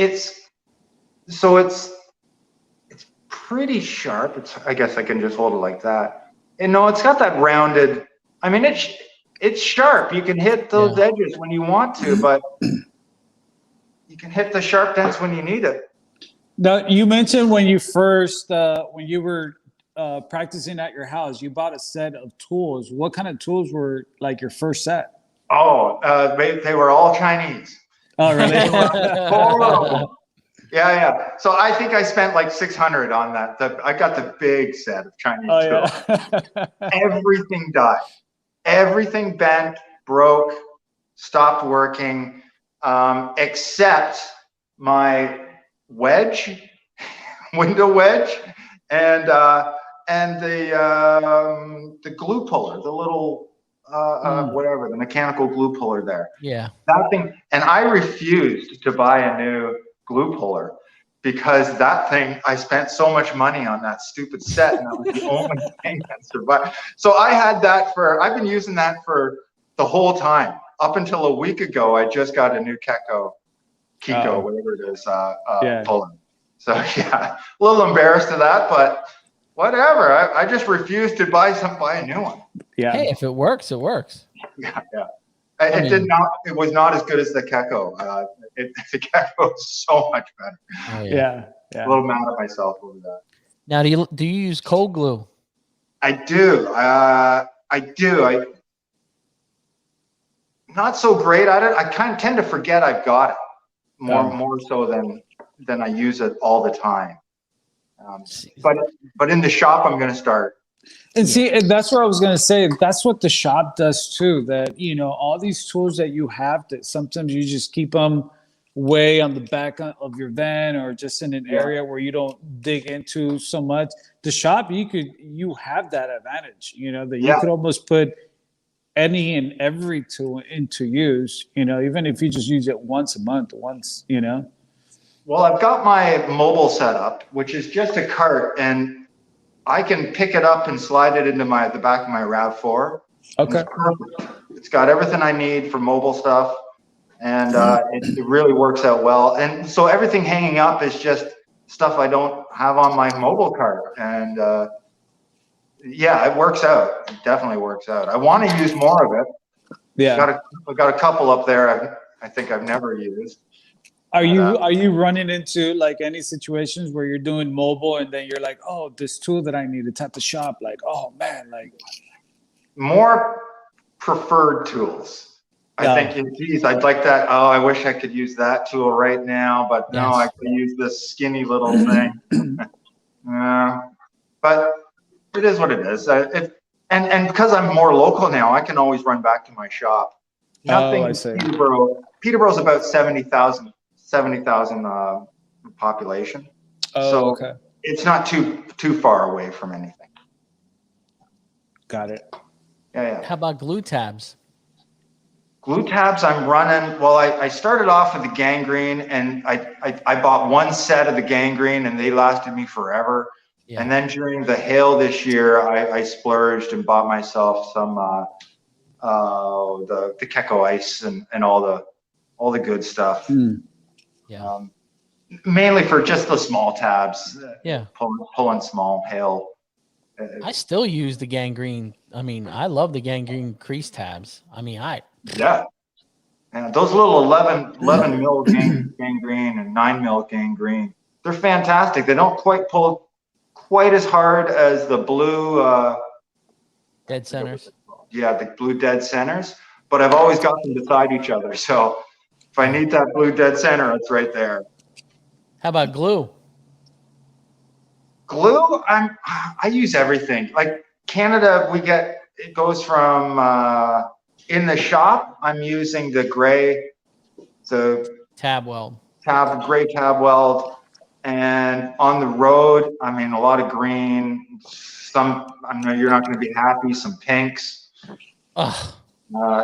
[SPEAKER 3] pretty sharp. I guess I can just hold it like that. And no, it's got that rounded. I mean, it's sharp. You can hit those edges when you want to, but you can hit the sharp dents when you need it.
[SPEAKER 2] Now, you mentioned when you first when you were practicing at your house, you bought a set of tools. What kind of tools were like your first set?
[SPEAKER 3] Oh, they were all Chinese.
[SPEAKER 2] Oh, really?
[SPEAKER 3] Yeah. So I think I spent like 600 on that. I got the big set of Chinese tools.
[SPEAKER 2] Yeah.
[SPEAKER 3] Everything died. Everything bent, broke, stopped working, except my wedge, window wedge, and the glue puller, the little whatever, the mechanical glue puller there.
[SPEAKER 1] Yeah.
[SPEAKER 3] That thing, and I refused to buy a new glue puller because that thing, I spent so much money on that stupid set, and that was the only thing that survived. So I had that I've been using that for the whole time. Up until a week ago, I just got a new Kiko, whatever it is, puller. So yeah, a little embarrassed of that, but whatever. I just refused to buy a new one.
[SPEAKER 2] Yeah.
[SPEAKER 1] Hey, if it works, it works.
[SPEAKER 3] Yeah. It was not as good as the Kiko. The Kiko is so much better.
[SPEAKER 1] Oh,
[SPEAKER 2] yeah.
[SPEAKER 3] A little mad at myself over that.
[SPEAKER 1] Now, do you use cold glue?
[SPEAKER 3] I do. I not so great at it. I kind of tend to forget I've got it more so than I use it all the time. But in the shop, I'm going to start.
[SPEAKER 2] And see, and that's what I was going to say. That's what the shop does too. That, you know, all these tools that you have, that sometimes you just keep them way on the back of your van or just in an area where you don't dig into so much. The shop, you have that advantage, you know, that you could almost put any and every tool into use, you know, even if you just use it once a month, you know.
[SPEAKER 3] Well, I've got my mobile setup, which is just a cart, and I can pick it up and slide it into the back of my RAV4.
[SPEAKER 2] Okay.
[SPEAKER 3] It's perfect. It's got everything I need for mobile stuff, and it really works out well. And so everything hanging up is just stuff I don't have on my mobile cart. And yeah, it works out. It definitely works out. I want to use more of it.
[SPEAKER 2] Yeah.
[SPEAKER 3] I've got a couple up there I think I've never used.
[SPEAKER 2] Are you running into like any situations where you're doing mobile and then you're like, oh, this tool that I need, it's at the shop, like, oh man, like
[SPEAKER 3] more preferred tools. I think, geez, I'd like that. Oh, I wish I could use that tool right now, but no, I can use this skinny little thing. But it is what it is. And because I'm more local now, I can always run back to my shop. Nothing.
[SPEAKER 2] I see.
[SPEAKER 3] Peterborough's about 70,000 population. So
[SPEAKER 2] okay.
[SPEAKER 3] it's not too far away from anything.
[SPEAKER 2] Got it.
[SPEAKER 3] Yeah.
[SPEAKER 1] How about glue tabs?
[SPEAKER 3] Glue tabs, I'm running. Well, I started off with the gangrene, and I bought one set of the gangrene, and they lasted me forever. Yeah. And then during the hail this year, I splurged and bought myself some the Keko ice and all the good stuff.
[SPEAKER 1] Yeah.
[SPEAKER 3] Mainly for just the small tabs.
[SPEAKER 1] Yeah.
[SPEAKER 3] Pulling small hail.
[SPEAKER 1] I still use the gangrene. I mean, I love the gangrene crease tabs. I mean,
[SPEAKER 3] yeah. And those little 11 mil gangrene and 9 mil gangrene, they're fantastic. They don't quite pull quite as hard as the blue
[SPEAKER 1] dead centers.
[SPEAKER 3] Yeah, the blue dead centers, but I've always got them beside each other. So if I need that blue dead center, it's right there.
[SPEAKER 1] How about glue?
[SPEAKER 3] Glue, I use everything. Like Canada, it goes from in the shop, I'm using the gray,
[SPEAKER 1] tab weld,
[SPEAKER 3] gray tab weld, and on the road, I mean, a lot of green. I know you're not going to be happy. Some pinks.
[SPEAKER 1] Ugh.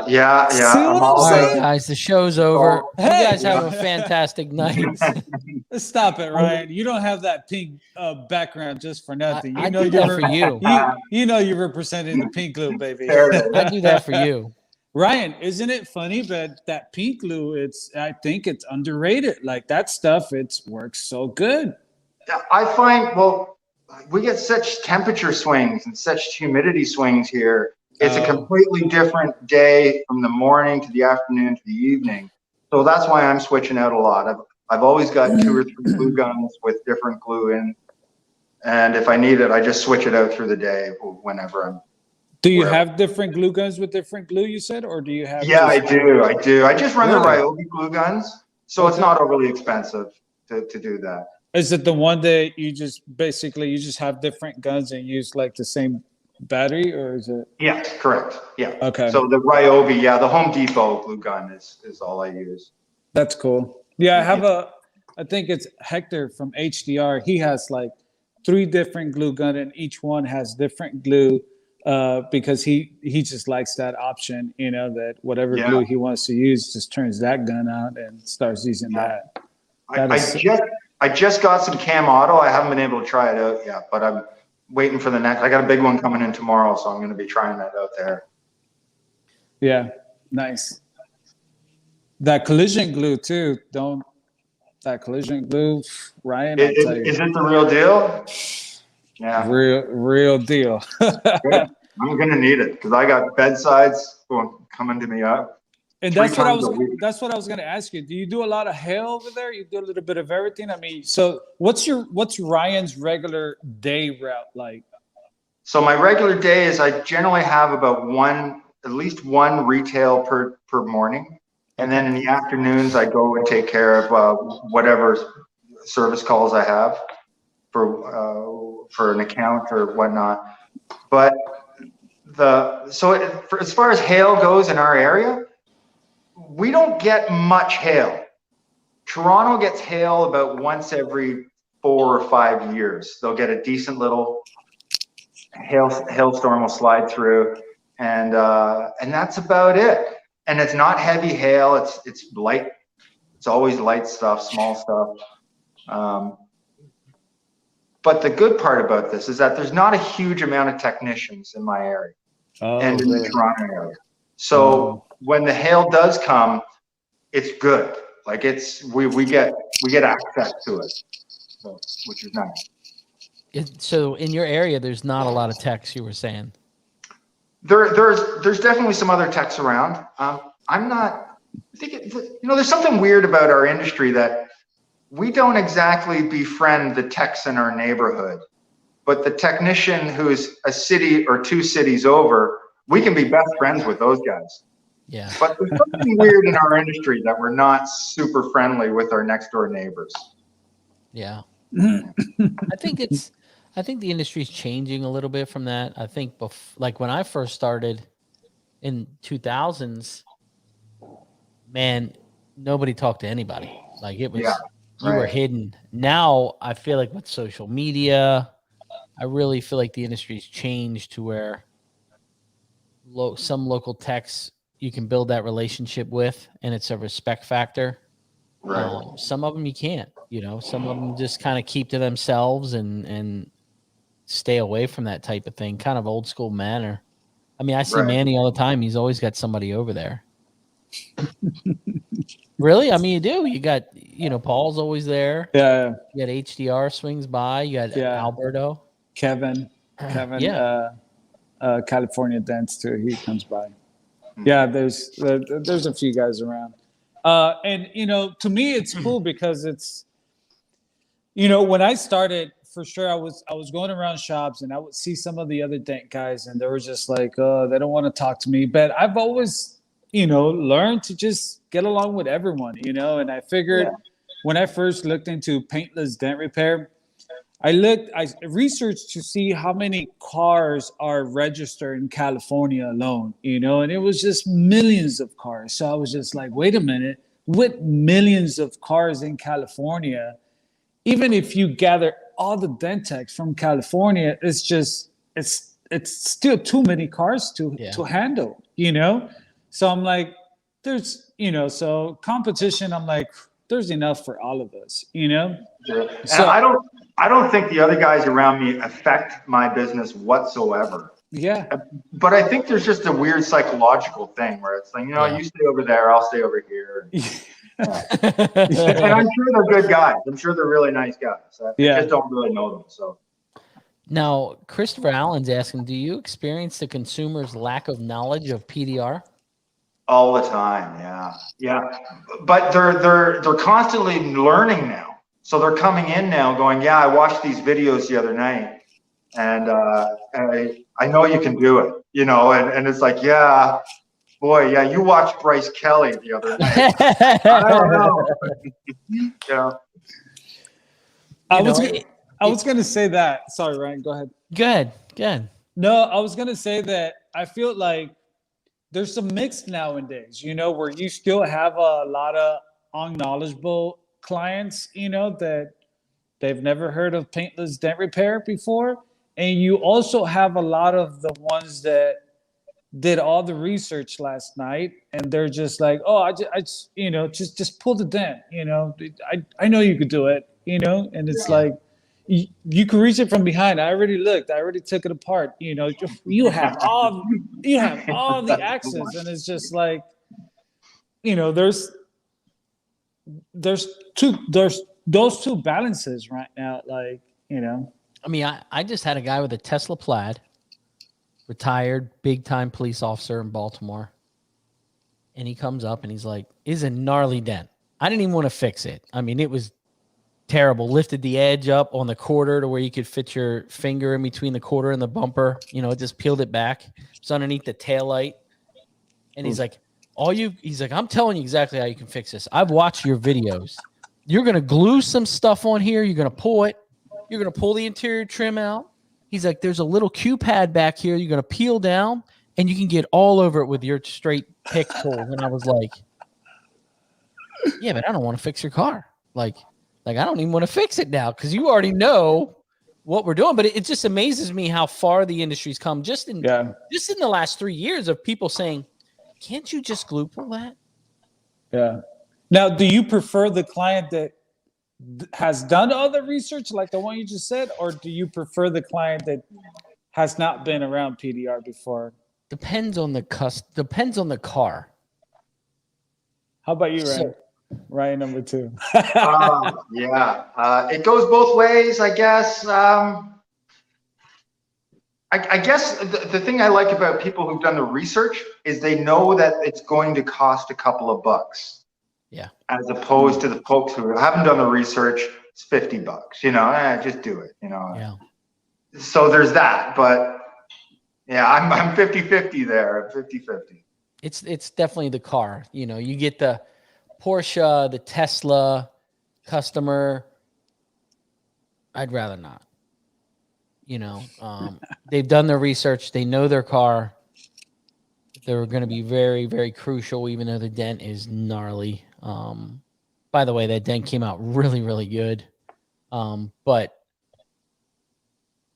[SPEAKER 3] Yeah.
[SPEAKER 1] All right, guys, the show's over. You guys have a fantastic night.
[SPEAKER 2] Stop it, Ryan. You don't have that pink background just for nothing.
[SPEAKER 1] I do that for you.
[SPEAKER 2] You know you're representing the pink glue, baby.
[SPEAKER 1] I do that for you.
[SPEAKER 2] Ryan, isn't it funny that pink glue, I think it's underrated. Like that stuff, it works so good.
[SPEAKER 3] I find, well, we get such temperature swings and such humidity swings here. It's a completely different day from the morning to the afternoon to the evening. So that's why I'm switching out a lot. I've always got 2 or 3 glue guns with different glue in. And if I need it, I just switch it out through the day whenever I'm.
[SPEAKER 2] Do you have different glue guns with different glue, you said, or do you have?
[SPEAKER 3] Yeah, I do. I just run the Ryobi glue guns. So it's not overly expensive to do that.
[SPEAKER 2] Is it the one that you just have different guns and use like the same battery, or is it?
[SPEAKER 3] Yeah, correct. Yeah.
[SPEAKER 2] Okay.
[SPEAKER 3] So the Ryobi, the Home Depot glue gun is all I use.
[SPEAKER 2] That's cool. Yeah, I have I think it's Hector from HDR. He has like 3 different glue guns, and each one has different glue because he just likes that option, that whatever glue he wants to use, just turns that gun out and starts using that.
[SPEAKER 3] I just got some Cam Auto. I haven't been able to try it out yet, but I'm waiting for the next. I got a big one coming in tomorrow, so I'm going to be trying that out there.
[SPEAKER 2] Yeah, nice. That collision glue too. That collision glue, Ryan.
[SPEAKER 3] Is it the real deal? Yeah,
[SPEAKER 2] real deal.
[SPEAKER 3] I'm going to need it because I got bedsides coming to me up.
[SPEAKER 2] And that's what I was going to ask you. Do you do a lot of hail over there? You do a little bit of everything. I mean, so what's Ryan's regular day route like?
[SPEAKER 3] So my regular day is I generally have about at least one retail per morning, and then in the afternoons I go and take care of whatever service calls I have for an account or whatnot. But as far as hail goes in our area, we don't get much hail. Toronto gets hail about once every 4 or 5 years. They'll get a decent little hailstorm will slide through, and that's about it. And it's not heavy hail. It's light. It's always light stuff, small stuff. But the good part about this is that there's not a huge amount of technicians in my area and in the Toronto area. So when the hail does come, it's good. Like we get access to it, which is nice.
[SPEAKER 1] So in your area, there's not a lot of techs, you were saying.
[SPEAKER 3] There's definitely some other techs around. There's something weird about our industry that we don't exactly befriend the techs in our neighborhood, but the technician who's a city or 2 cities over, we can be best friends with those guys.
[SPEAKER 1] Yeah.
[SPEAKER 3] But there's something weird in our industry that we're not super friendly with our next door neighbors.
[SPEAKER 1] Yeah. I think the industry's changing a little bit from that. I think like when I first started in 2000s, man, nobody talked to anybody. Like it was,
[SPEAKER 3] Yeah,
[SPEAKER 1] you were
[SPEAKER 3] right.
[SPEAKER 1] hidden. Now I feel like with social media, I really feel like the industry's changed to where some local techs you can build that relationship with, and it's a respect factor.
[SPEAKER 3] Right.
[SPEAKER 1] Some of them you can't, some of them just kind of keep to themselves and stay away from that type of thing, kind of old school manner. I mean, I see
[SPEAKER 3] Right.
[SPEAKER 1] Manny all the time. He's always got somebody over there. Really? I mean, you do. You got, Paul's always there.
[SPEAKER 2] Yeah.
[SPEAKER 1] You got HDR swings by. You got Alberto.
[SPEAKER 2] Kevin,
[SPEAKER 1] Yeah.
[SPEAKER 2] California Dents too. He comes by. Yeah, there's a few guys around. And to me it's cool because it's, when I started, for sure I was going around shops and I would see some of the other dent guys and they were just like, oh, they don't want to talk to me. But I've always, learned to just get along with everyone, and I figured when I first looked into paintless dent repair, I researched to see how many cars are registered in California alone, and it was just millions of cars. So I was just like, wait a minute, with millions of cars in California, even if you gather all the dent techs from California, it's still too many cars to handle, So I'm like, there's, so competition, I'm like, there's enough for all of us,
[SPEAKER 3] Yeah.
[SPEAKER 2] So
[SPEAKER 3] I don't think the other guys around me affect my business whatsoever.
[SPEAKER 2] Yeah.
[SPEAKER 3] But I think there's just a weird psychological thing where it's like, you stay over there, I'll stay over here. And I'm sure they're good guys. I'm sure they're really nice guys. I just don't really know them. So
[SPEAKER 1] now Christopher Allen's asking, do you experience the consumer's lack of knowledge of PDR?
[SPEAKER 3] all the time, yeah. But they're constantly learning now. So they're coming in now going, yeah, I watched these videos the other night and I know you can do it, and it's like, yeah, boy, yeah, you watched Bryce Kelly the other night. I don't know. Yeah.
[SPEAKER 2] I was going to say that. Sorry, Ryan, go ahead.
[SPEAKER 1] Go ahead.
[SPEAKER 2] No, I was going to say that I feel like there's some mix nowadays, where you still have a lot of unknowledgeable clients, that they've never heard of paintless dent repair before. And you also have a lot of the ones that did all the research last night and they're just like, oh, I just pull the dent, I know you could do it, and it's like, you can reach it from behind. I already looked. I already took it apart. You have all the access, and it's just like, there's those two balances right now. Like,
[SPEAKER 1] I mean, I just had a guy with a Tesla Plaid, retired, big time police officer in Baltimore, and he comes up and he's like, "Is a gnarly dent. I didn't even want to fix it. I mean, it was terrible. Lifted the edge up on the quarter to where you could fit your finger in between the quarter and the bumper. It just peeled it back. It's underneath the taillight. And he's like, I'm telling you exactly how you can fix this. I've watched your videos. You're going to glue some stuff on here. You're going to pull it. You're going to pull the interior trim out. He's like, there's a little Q pad back here. You're going to peel down and you can get all over it with your straight pick tool. And I was like, yeah, but I don't want to fix your car. Like I don't even want to fix it now because you already know what we're doing. But it just amazes me how far the industry's come just in the last 3 years of people saying, can't you just glue pull that?
[SPEAKER 2] Yeah. Now, do you prefer the client that has done all the research like the one you just said, or do you prefer the client that has not been around PDR before?
[SPEAKER 1] Depends on the car. How
[SPEAKER 2] about you, Ryan? Ryan number 2.
[SPEAKER 3] It goes both ways, I guess. I guess the thing I like about people who've done the research is they know that it's going to cost a couple of bucks.
[SPEAKER 1] Yeah.
[SPEAKER 3] As opposed to the folks who haven't done the research, it's $50. Just do it.
[SPEAKER 1] Yeah.
[SPEAKER 3] So there's that, but yeah, I'm 50-50 there. 50-50.
[SPEAKER 1] It's definitely the car. You know, you get the Porsche, the Tesla customer. I'd rather not. You know, they've done their research. They know their car. They're going to be very, very crucial, even though the dent is gnarly. By the way, that dent came out really, really good. But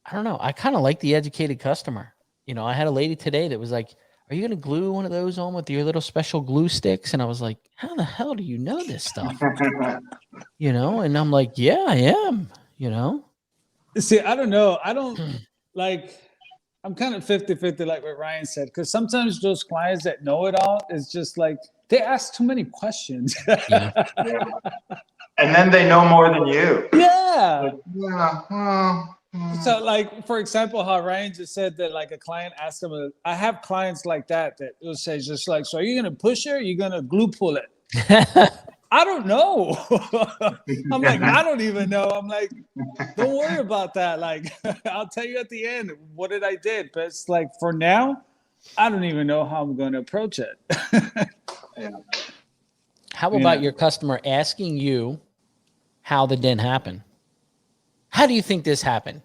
[SPEAKER 1] I don't know. I kind of like the educated customer. You know, I had a lady today that was like, "Are you going to glue one of those on with your little special glue sticks?" And I was like, "How the hell do you know this stuff?" You know, and I'm like, "Yeah, I am." You know,
[SPEAKER 2] See, I don't know. I don't like, I'm kind of 50-50, like what Ryan said, because sometimes those clients that know it all is just like, they ask too many questions.
[SPEAKER 1] yeah.
[SPEAKER 3] And then they know more than you.
[SPEAKER 2] Yeah.
[SPEAKER 3] Yeah. Well,
[SPEAKER 2] So, like, for example, how Ryan just said that, like, a client asked him, I have clients like that will say just like, so are you going to push it or are you going to glue pull it? I don't know. I'm like, I don't even know. I'm like, don't worry about that. Like, I'll tell you at the end what did I did. But it's like, for now, I don't even know how I'm going to approach it.
[SPEAKER 3] yeah.
[SPEAKER 1] How about your customer asking you how the dent happened? How do you think this happened?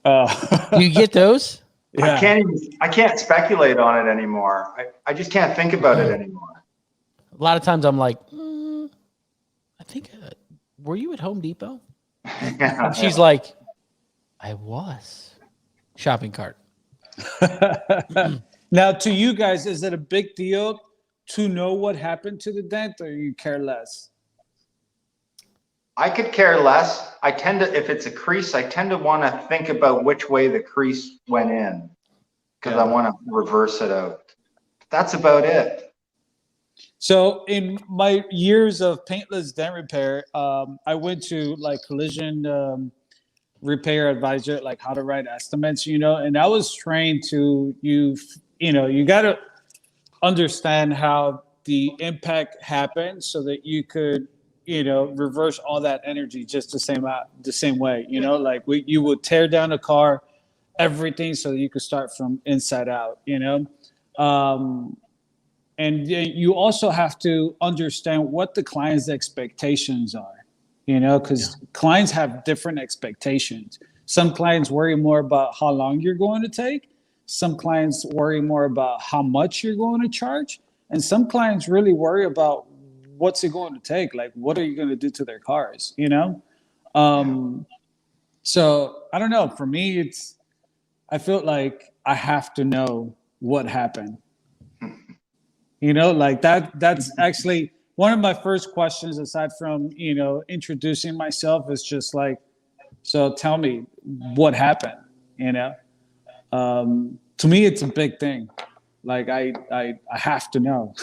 [SPEAKER 1] Do you get those?
[SPEAKER 2] Yeah.
[SPEAKER 3] I can't speculate on it anymore. I just can't think about it anymore.
[SPEAKER 1] A lot of times I'm like, I think, were you at Home Depot? And she's like, I was. Shopping cart.
[SPEAKER 2] Now, to you guys, is it a big deal to know what happened to the dent, or you care less?
[SPEAKER 3] I could care less. I tend to, if it's a crease, I tend to want to think about which way the crease went in because I want to reverse it out. That's about it.
[SPEAKER 2] So in my years of paintless dent repair, I went to like collision repair advisor, like how to write estimates, you know, and I was trained to you got to understand how the impact happened so that you could, reverse all that energy just the same way, like you would tear down a car, everything, so you could start from inside out, and you also have to understand what the client's expectations are, because clients have different expectations. Some clients worry more about how long you're going to take. Some clients worry more about how much you're going to charge. And some clients really worry about what's it going to take? Like, what are you going to do to their cars, So I don't know. For me, I feel like I have to know what happened. Like that's actually one of my first questions, aside from, introducing myself, is just like, so tell me what happened, to me, it's a big thing. Like I have to know.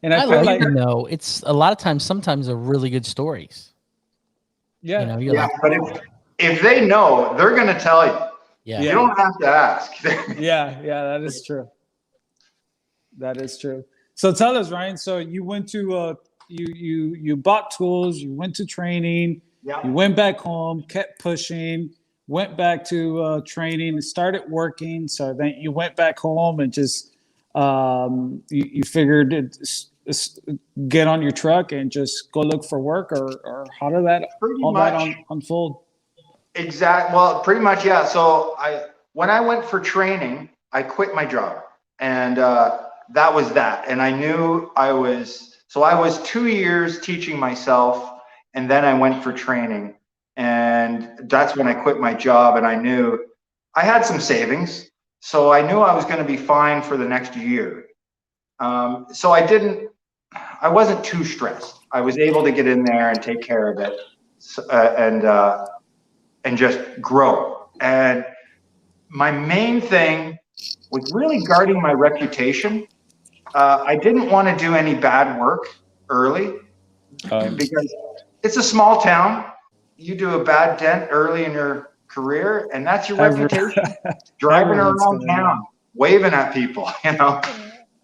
[SPEAKER 2] And I feel like
[SPEAKER 1] to know. It's a lot of times, sometimes they're really good stories.
[SPEAKER 2] Yeah.
[SPEAKER 3] Yeah. But if they know, they're going to tell you.
[SPEAKER 1] Yeah.
[SPEAKER 3] You don't have to ask.
[SPEAKER 2] Yeah, that is true. That is true. So tell us, Ryan. So you went to you bought tools, you went to training, you went back home, kept pushing, went back to training, started working. So then you went back home and just you figured get on your truck and just go look for work, or how did that unfold?
[SPEAKER 3] Exactly. Well, pretty much, yeah. So when I went for training, I quit my job, and that was that. And I knew I was 2 years teaching myself, and then I went for training, and that's when I quit my job. And I knew I had some savings, so I knew I was going to be fine for the next year. So I wasn't too stressed. I was able to get in there and take care of it, and just grow. And my main thing was really guarding my reputation. I didn't want to do any bad work early because it's a small town. You do a bad dent early in your career, and that's your reputation. Driving around town, waving at people,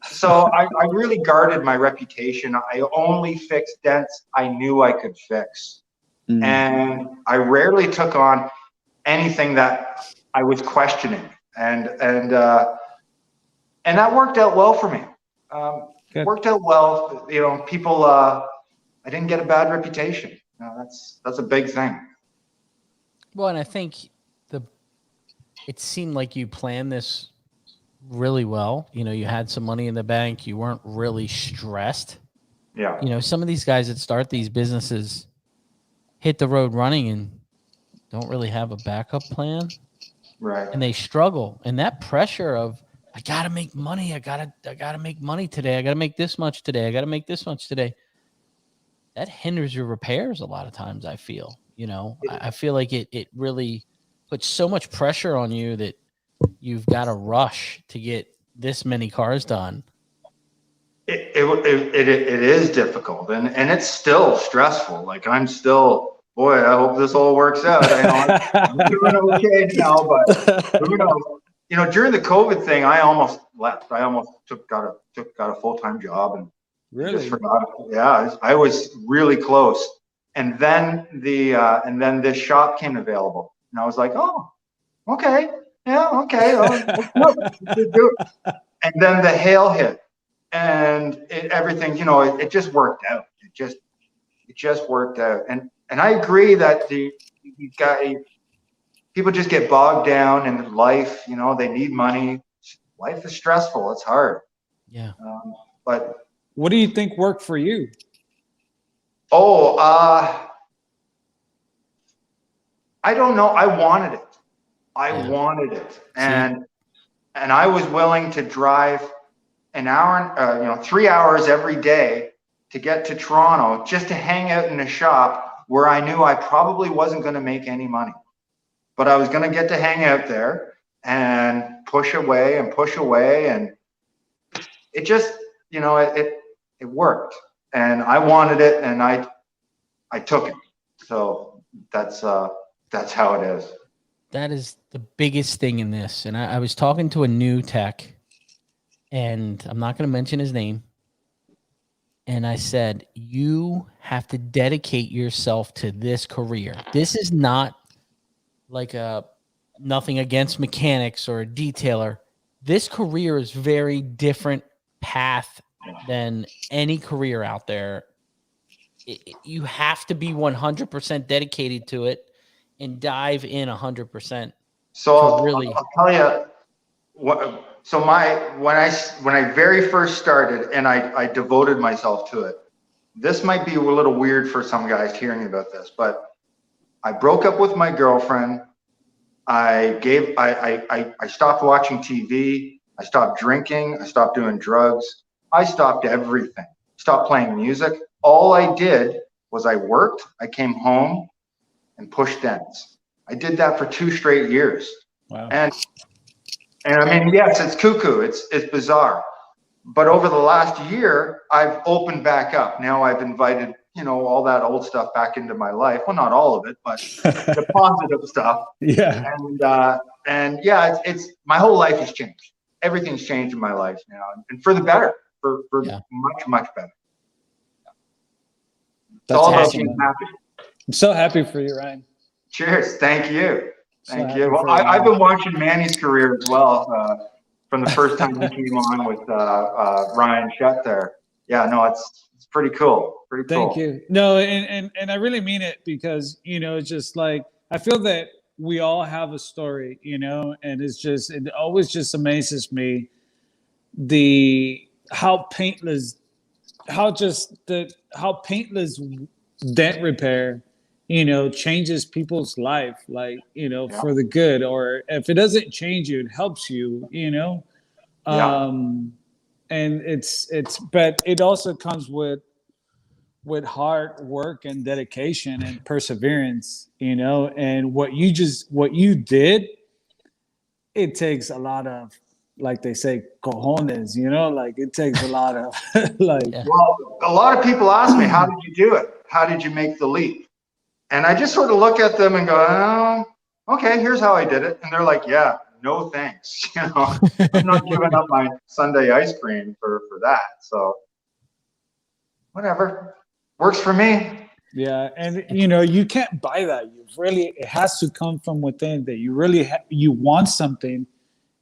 [SPEAKER 3] So I really guarded my reputation. I only fixed dents I knew I could fix. And I rarely took on anything that I was questioning, and that worked out well for me.
[SPEAKER 2] Good.
[SPEAKER 3] Worked out well. You know, people, I didn't get a bad reputation. You know, that's a big thing.
[SPEAKER 1] Well, and I think it seemed like you planned this really well. You know, you had some money in the bank. You weren't really stressed.
[SPEAKER 3] Yeah.
[SPEAKER 1] You know, some of these guys that start these businesses hit the road running and don't really have a backup plan,
[SPEAKER 3] Right.
[SPEAKER 1] and they struggle. And that pressure of, I got to make money. I got to make money today. I got to make this much today. I got to make this much today. That hinders your repairs a lot of times, I feel. You know, I feel like it really puts so much pressure on you that you've got to rush to get this many cars done.
[SPEAKER 3] It is difficult, and it's still stressful. Like, I'm still, boy, I hope this all works out. I know I'm doing okay now, but who knows? You know, during the COVID thing, I almost left. I almost got a full-time job and
[SPEAKER 2] Really?
[SPEAKER 3] just forgot. Yeah, I was really close. And then this shop came available, and I was like, oh, okay, yeah, okay, let's do it. And then the hail hit, and everything, you know, it just worked out. It just worked out. And I agree that people just get bogged down in life. You know, they need money. Life is stressful. It's hard.
[SPEAKER 1] Yeah.
[SPEAKER 2] What do you think worked for you?
[SPEAKER 3] Oh, I don't know. I wanted it. I wanted it. And I was willing to drive an hour, 3 hours every day to get to Toronto just to hang out in a shop where I knew I probably wasn't going to make any money, but I was going to get to hang out there and push away. And it just, you know, it worked, and I wanted it, and I took it. So that's how it is.
[SPEAKER 1] That is the biggest thing in this. And I was talking to a new tech, and I'm not going to mention his name. And I said, you have to dedicate yourself to this career. This is not like nothing against mechanics or a detailer. This career is very different path than any career out there. You have to be 100% dedicated to it and dive in 100%.
[SPEAKER 3] So I'll tell you what. So when I very first started and I devoted myself to it, this might be a little weird for some guys hearing about this, but I broke up with my girlfriend. I stopped watching TV. I stopped drinking. I stopped doing drugs. I stopped everything. Stopped playing music. All I did was I worked. I came home and pushed dents. I did that for 2 straight years.
[SPEAKER 2] Wow.
[SPEAKER 3] And I mean, yes, it's cuckoo. It's bizarre. But over the last year, I've opened back up. Now I've invited, you know, all that old stuff back into my life. Well, not all of it, but the positive stuff.
[SPEAKER 2] Yeah.
[SPEAKER 3] And yeah, it's my whole life has changed. Everything's changed in my life now, and for the better, for much better. It's all about being happy.
[SPEAKER 2] I'm so happy for you, Ryan.
[SPEAKER 3] Cheers. Thank you. Thank you. Well, I've been watching Manny's career as well from the first time he came on with Ryan Shutt there. Yeah, no, it's pretty cool. Pretty cool.
[SPEAKER 2] Thank you. No, and I really mean it, because, you know, it's just like, I feel that we all have a story, you know, and it always just amazes me how Paintless dent repair, you know, changes people's life, like, you know, for the good, or if it doesn't change you, it helps you, you know. And but it also comes with hard work and dedication and perseverance, you know. And what you did, it takes a lot of, like they say, cojones, you know, like it takes a lot of like.
[SPEAKER 3] Well, a lot of people ask me, how did you do it? How did you make the leap? And I just sort of look at them and go, oh, okay, here's how I did it. And they're like, yeah, no thanks. You know, I'm not giving up my Sunday ice cream for that. So whatever works for me.
[SPEAKER 2] Yeah. And you know, you can't buy that. It has to come from within, that you really you want something,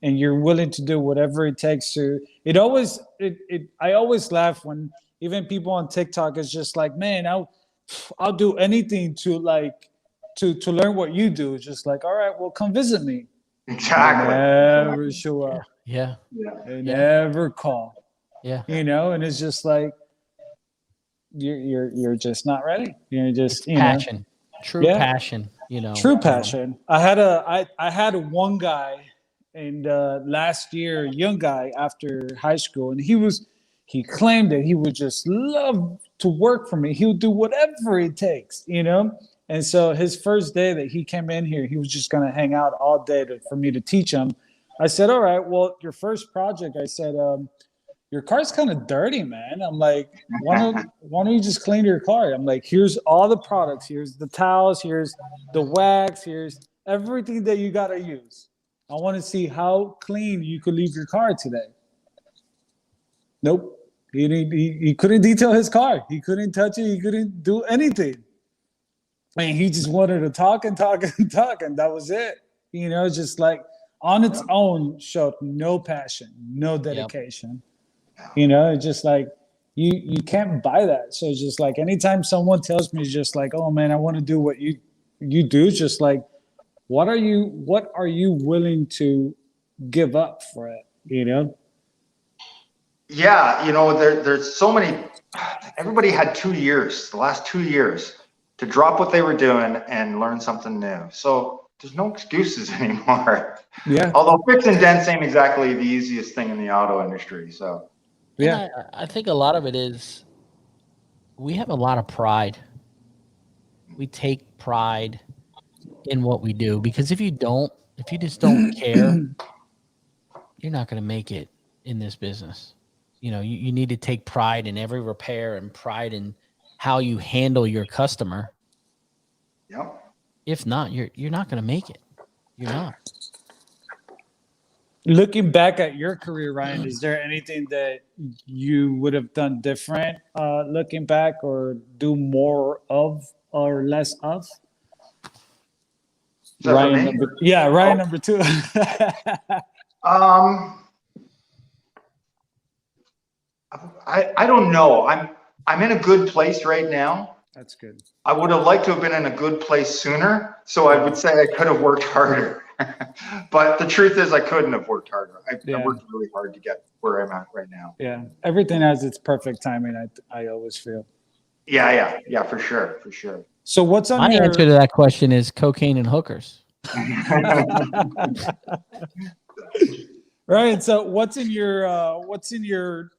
[SPEAKER 2] and you're willing to do whatever it takes to. I always laugh when even people on TikTok is just like, man, I'll do anything to learn what you do. It's just like, all right, well, come visit me.
[SPEAKER 3] Exactly.
[SPEAKER 2] They never show up.
[SPEAKER 1] Yeah.
[SPEAKER 2] They never call.
[SPEAKER 1] Yeah.
[SPEAKER 2] You know, and it's just like you're just not ready. You're just
[SPEAKER 1] Passion. True
[SPEAKER 2] Yeah.
[SPEAKER 1] passion, you know.
[SPEAKER 2] True passion. I had one guy and last year, young guy after high school, and he claimed that he would just love to work for me. He would do whatever it takes, you know? And so his first day that he came in here, he was just going to hang out all day for me to teach him. I said, all right, well, your first project, I said, your car's kind of dirty, man. I'm like, why don't you just clean your car? I'm like, here's all the products. Here's the towels. Here's the wax. Here's everything that you got to use. I want to see how clean you could leave your car today. Nope. He couldn't detail his car. He couldn't touch it. He couldn't do anything. And he just wanted to talk and talk and talk. And that was it. You know, just like on its own showed no passion, no dedication. Yep. You know, it's just like you can't buy that. So it's just like anytime someone tells me just like, oh man, I want to do what you do, it's just like, what are you willing to give up for it? You know?
[SPEAKER 3] Yeah, you know, there's so many. Everybody had 2 years, the last 2 years, to drop what they were doing and learn something new. So there's no excuses anymore.
[SPEAKER 2] Yeah.
[SPEAKER 3] Although fixing dents ain't exactly the easiest thing in the auto industry. So
[SPEAKER 1] yeah, I think a lot of it is we have a lot of pride. We take pride in what we do, because if you just don't care, you're not going to make it in this business. You know, you need to take pride in every repair and pride in how you handle your customer.
[SPEAKER 3] Yep.
[SPEAKER 1] If not, you're not going to make it. You're not.
[SPEAKER 2] Looking back at your career, Ryan, is there anything that you would have done different looking back, or do more of or less of? Ryan number two.
[SPEAKER 3] I don't know. I'm in a good place right now.
[SPEAKER 2] That's good.
[SPEAKER 3] I would have liked to have been in a good place sooner. So I would say I could have worked harder. But the truth is I couldn't have worked harder. I worked really hard to get where I'm at right now.
[SPEAKER 2] Yeah. Everything has its perfect timing, I always feel.
[SPEAKER 3] Yeah, for sure.
[SPEAKER 2] So what's on
[SPEAKER 1] My
[SPEAKER 2] your
[SPEAKER 1] answer to that question is cocaine and hookers.
[SPEAKER 2] Right. So what's in your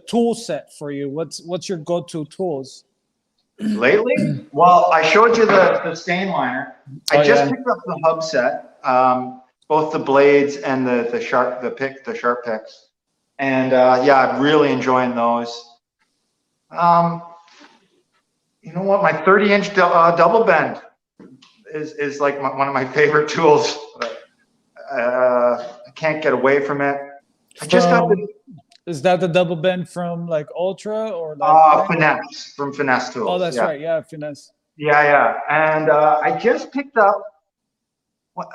[SPEAKER 2] tool set for you? What's your go-to tools?
[SPEAKER 3] Lately? Well, I showed you the stain liner. I just picked up the hub set, both the blades and the sharp picks. And I'm really enjoying those. You know what? My 30-inch double bend is like one of my favorite tools. I can't get away from it. I just got the.
[SPEAKER 2] Is that the double bend from like Ultra or like
[SPEAKER 3] Finesse, from Finesse Tools?
[SPEAKER 2] Oh, that's right. Yeah, Finesse.
[SPEAKER 3] Yeah. And I just picked up.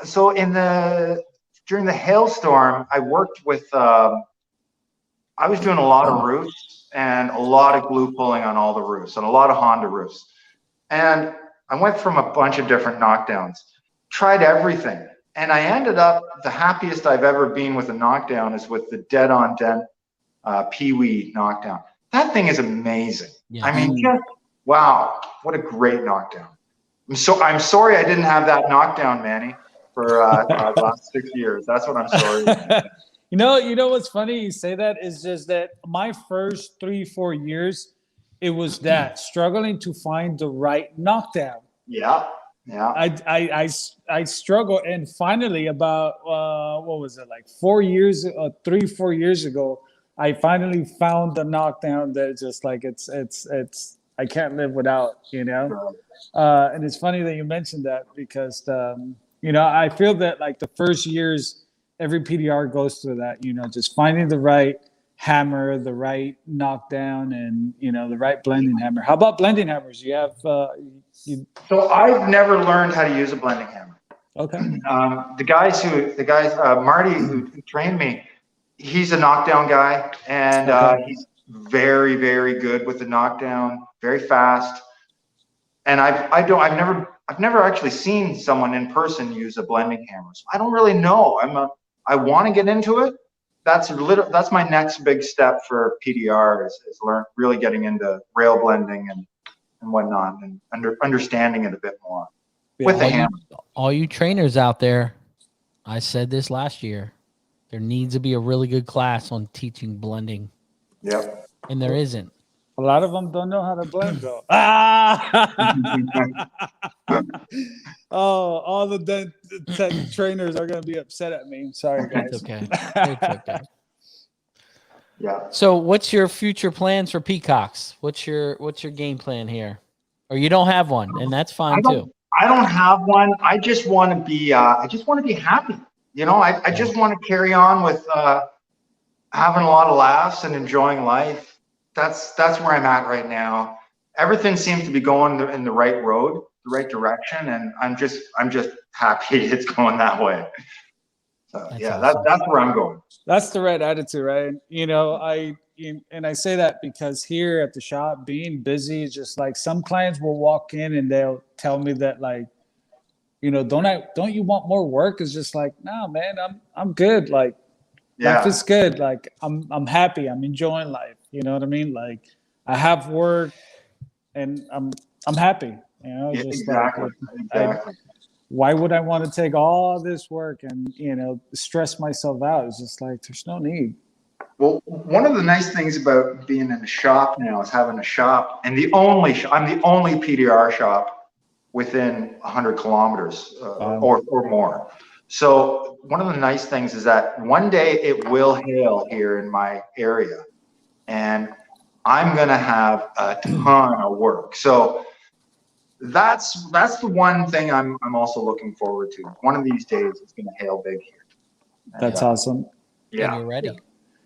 [SPEAKER 3] So during the hailstorm, I worked with. I was doing a lot of roofs and a lot of glue pulling on all the roofs and a lot of Honda roofs. And I went from a bunch of different knockdowns, tried everything. And I ended up, the happiest I've ever been with a knockdown is with the Dead on Dent Pee-wee knockdown. That thing is amazing. Yeah. I mean, wow, what a great knockdown. I'm sorry I didn't have that knockdown, Manny, for the last 6 years. That's what I'm sorry.
[SPEAKER 2] You know what's funny? You say that is just that my first 3-4 years, it was that struggling to find the right knockdown.
[SPEAKER 3] Yeah.
[SPEAKER 2] I struggled, and finally about what was it, like 4 years, 3-4 years ago, I finally found the knockdown that just like it's I can't live without, you know. And it's funny that you mentioned that because I feel that like the first years, every PDR goes through that, just finding the right hammer, the right knockdown, and the right blending hammer. How about blending hammers? You have
[SPEAKER 3] So I've never learned how to use a blending hammer.
[SPEAKER 2] Okay.
[SPEAKER 3] Marty who trained me, he's a knockdown guy, and
[SPEAKER 2] Okay.
[SPEAKER 3] he's very, very good with the knockdown, very fast. And I've never actually seen someone in person use a blending hammer. So I don't really know. I want to get into it. That's my next big step for PDR is really getting into rail blending and whatnot, and understanding it a bit more with the hammer.
[SPEAKER 1] All you trainers out there, I said this last year, there needs to be a really good class on teaching blending.
[SPEAKER 3] Yep.
[SPEAKER 1] And there isn't.
[SPEAKER 2] A lot of them don't know how to blend, though. Ah! Oh, all the dent tech trainers are going to be upset at me. Sorry, guys.
[SPEAKER 1] It's okay. It's okay.
[SPEAKER 3] Yeah.
[SPEAKER 1] So what's your future plans for Peacocks? What's your game plan here? Or you don't have one, and that's fine too.
[SPEAKER 3] I don't have one. I just want to be happy. You know, I just want to carry on with having a lot of laughs and enjoying life. That's where I'm at right now. Everything seems to be going in the right road, the right direction, and I'm just happy it's going that way. So awesome. That's where I'm going.
[SPEAKER 2] That's the right attitude, right? You know, I say that because here at the shop, being busy is just like some clients will walk in and they'll tell me that, like, you know, don't you want more work? It's just like, no, man, I'm good. Like, life is good. Like, I'm happy. I'm enjoying life. You know what I mean? Like, I have work and I'm happy. You know, just
[SPEAKER 3] exactly.
[SPEAKER 2] Why would I want to take all this work and, you know, stress myself out? It's just like, there's no need.
[SPEAKER 3] Well, one of the nice things about being in a shop now is having a shop, and I'm the only PDR shop within 100 kilometers or more. So one of the nice things is that one day it will hail here in my area, and I'm going to have a ton of work. So that's the one thing I'm also looking forward to. One of these days it's going to hail big here.
[SPEAKER 2] That's awesome.
[SPEAKER 3] Yeah.
[SPEAKER 1] And you're ready.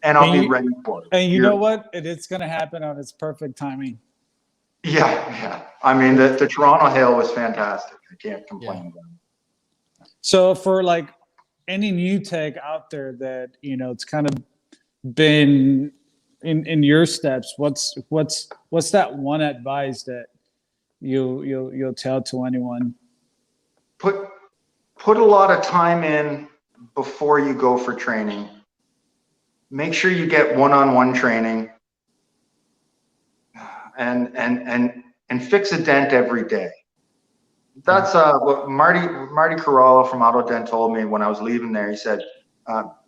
[SPEAKER 3] And I'll be ready for it.
[SPEAKER 2] And you know what? It's going to happen on its perfect timing.
[SPEAKER 3] Yeah. I mean, the Toronto hail was fantastic. I can't complain about it.
[SPEAKER 2] So for like any new tech out there that, you know, it's kind of been in your steps, what's that one advice that you'll tell to anyone?
[SPEAKER 3] Put a lot of time in before you go for training. Make sure you get one-on-one training, and fix a dent every day. That's what Marty Caralla from Auto Dent told me when I was leaving there. He said,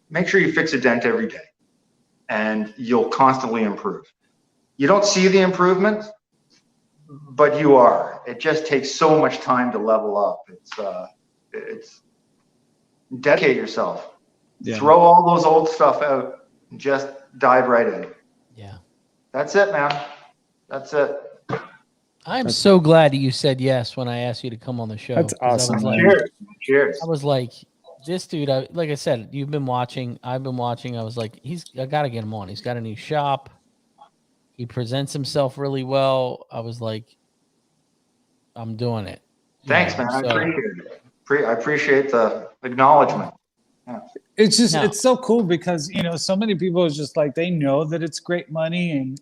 [SPEAKER 3] make sure you fix a dent every day, and you'll constantly improve. You don't see the improvement, but you are. It just takes so much time to level up. It's dedicate yourself. Yeah. Throw all those old stuff out. Just dive right in.
[SPEAKER 1] Yeah.
[SPEAKER 3] That's it, man. That's it.
[SPEAKER 1] I'm so glad you said yes when I asked you to come on the show.
[SPEAKER 2] That's awesome.
[SPEAKER 3] Cheers.
[SPEAKER 1] I was like, this dude, like I said, you've been watching. I've been watching. I was like, I got to get him on. He's got a new shop. He presents himself really well. I was like, I'm doing it.
[SPEAKER 3] Thanks, man. I appreciate it. I appreciate the acknowledgement. Yeah.
[SPEAKER 2] It's just, it's so cool because, you know, so many people is just like, they know that it's great money and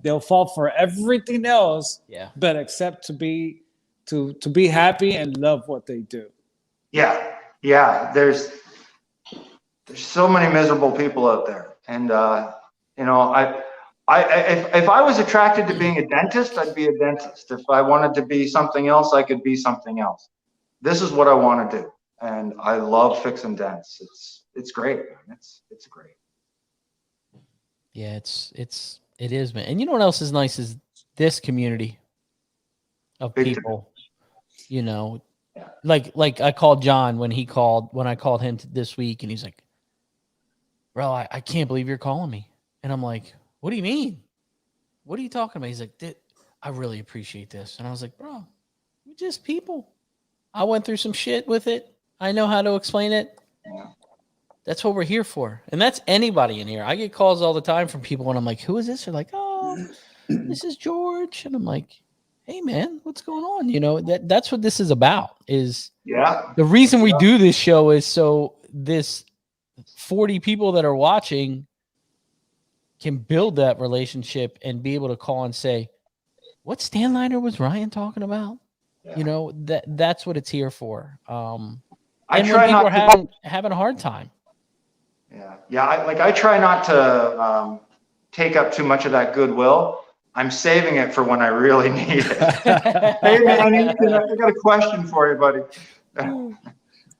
[SPEAKER 2] they'll fall for everything else, but except to be happy and love what they do.
[SPEAKER 3] Yeah. There's so many miserable people out there. And, you know, if I was attracted to being a dentist, I'd be a dentist. If I wanted to be something else, I could be something else. This is what I want to do. And I love fixing dents. It's great, man. It's great.
[SPEAKER 1] Yeah, it is, man. And you know what else is nice is this community of people. You know, like I called John when I called him this week, and he's like, "Bro, I can't believe you're calling me." And I'm like, "What do you mean? What are you talking about?" He's like, "I really appreciate this." And I was like, "Bro, we're just people. I went through some shit with it. I know how to explain it. That's what we're here for." And that's anybody in here. I get calls all the time from people, and I'm like, "Who is this?" They're like, "Oh, this is George." And I'm like, hey man, what's going on? You know, that's what this is about. Is
[SPEAKER 3] Yeah.
[SPEAKER 1] the reason we do this show is so this 40 people that are watching can build that relationship and be able to call and say, what Stanliner was Ryan talking about?
[SPEAKER 3] Yeah.
[SPEAKER 1] You know, that's what it's here for.
[SPEAKER 3] I
[SPEAKER 1] And
[SPEAKER 3] try
[SPEAKER 1] when people
[SPEAKER 3] not
[SPEAKER 1] are
[SPEAKER 3] to,
[SPEAKER 1] having a hard time.
[SPEAKER 3] yeah. I try not to take up too much of that goodwill. I'm saving it for when I really need it. Hey man, I got a question for you, buddy.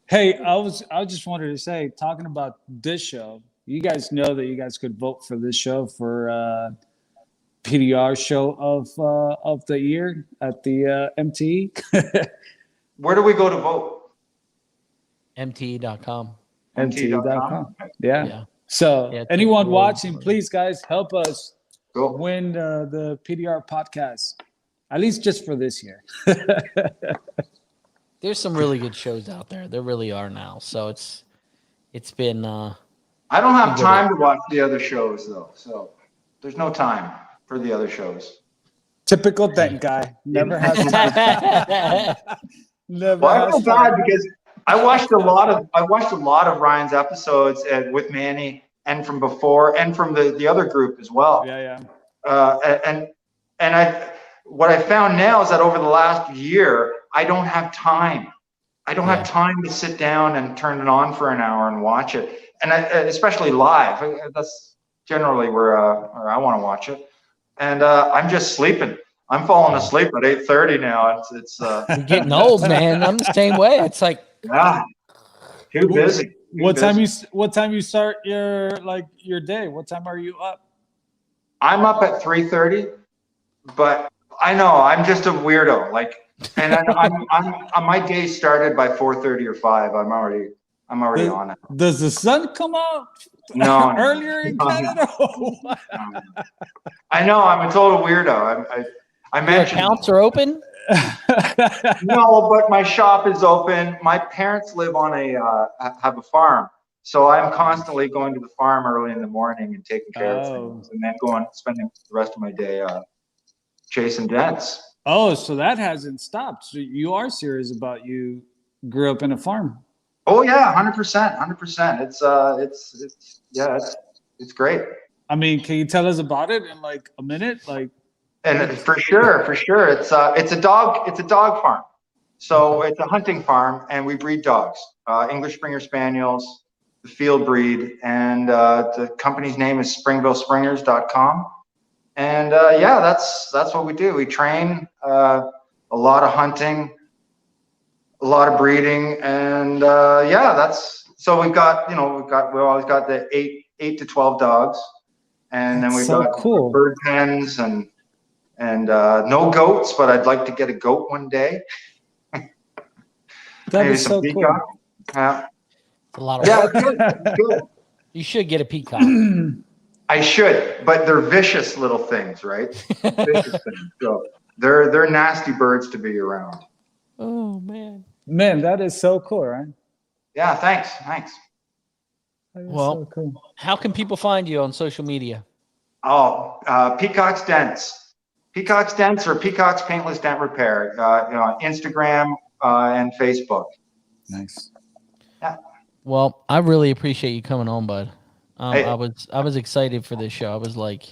[SPEAKER 2] Hey, I just wanted to say, talking about this show, you guys know that you guys could vote for this show for PDR show of the year at the MTE.
[SPEAKER 3] Where do we go to vote?
[SPEAKER 1] MTE.com.
[SPEAKER 2] MTE.com. Yeah.
[SPEAKER 1] Yeah.
[SPEAKER 2] So
[SPEAKER 1] Yeah, it's
[SPEAKER 2] anyone
[SPEAKER 1] cool.
[SPEAKER 2] watching, please guys help us
[SPEAKER 3] Cool.
[SPEAKER 2] win the PDR podcast, at least just for this year.
[SPEAKER 1] There's some really good shows out there. There really are now. So it's been
[SPEAKER 3] I don't have time to watch the other shows though, so there's no time for the other shows.
[SPEAKER 2] Typical Dent guy. Never has time. Never
[SPEAKER 3] Well, I
[SPEAKER 2] has
[SPEAKER 3] feel
[SPEAKER 2] time.
[SPEAKER 3] bad because I watched a lot of Ryan's episodes with Manny and from before and from the other group as well.
[SPEAKER 2] Yeah.
[SPEAKER 3] And what I found now is that over the last year, I don't have time. I don't have time to sit down and turn it on for an hour and watch it. And especially live, that's generally where I want to watch it. And I'm just sleeping. I'm falling asleep at 8:30 now. It's
[SPEAKER 1] You're getting old, man. I'm the same way. It's like
[SPEAKER 3] too busy.
[SPEAKER 2] What time you start your day? What time are you up?
[SPEAKER 3] I'm up at 3:30, but I know I'm just a weirdo. And I'm my day started by 4:30 or 5. I'm already on it.
[SPEAKER 2] Does the sun come out
[SPEAKER 3] No,
[SPEAKER 2] earlier in Canada?
[SPEAKER 3] I know I'm a total weirdo. I
[SPEAKER 1] your
[SPEAKER 3] mentioned
[SPEAKER 1] accounts are open.
[SPEAKER 3] no, but my shop is open. My parents live on have a farm, so I'm constantly going to the farm early in the morning and taking care of things, and then spending the rest of my day chasing dents.
[SPEAKER 2] Oh, so that hasn't stopped. So you are serious about you grew up in a farm.
[SPEAKER 3] Oh yeah, 100%. It's great.
[SPEAKER 2] I mean, can you tell us about it in like a minute?
[SPEAKER 3] And for sure, it's a dog farm. So it's a hunting farm, and we breed dogs, English Springer Spaniels, the field breed, and the company's name is SpringvilleSpringers.com. And that's what we do. We train a lot of hunting, a lot of breeding, and so we've always got the 8 to 12 dogs, and then we've got
[SPEAKER 2] cool
[SPEAKER 3] bird pens and no goats, but I'd like to get a goat one day.
[SPEAKER 2] That is so cool.
[SPEAKER 3] Yeah,
[SPEAKER 1] A lot of
[SPEAKER 3] it's good.
[SPEAKER 1] You should get a peacock.
[SPEAKER 3] I should, but they're vicious little things, right? Vicious things. So they're nasty birds to be around.
[SPEAKER 1] Oh man,
[SPEAKER 2] that is so cool, right?
[SPEAKER 3] Yeah, thanks.
[SPEAKER 1] Well,
[SPEAKER 2] so cool.
[SPEAKER 1] How can people find you on social media?
[SPEAKER 3] Oh, Peacock's Dents or Peacock's Paintless Dent Repair. Instagram and Facebook.
[SPEAKER 2] Nice.
[SPEAKER 3] Yeah.
[SPEAKER 1] Well, I really appreciate you coming on, bud.
[SPEAKER 3] Hey.
[SPEAKER 1] I was excited for this show. I was like,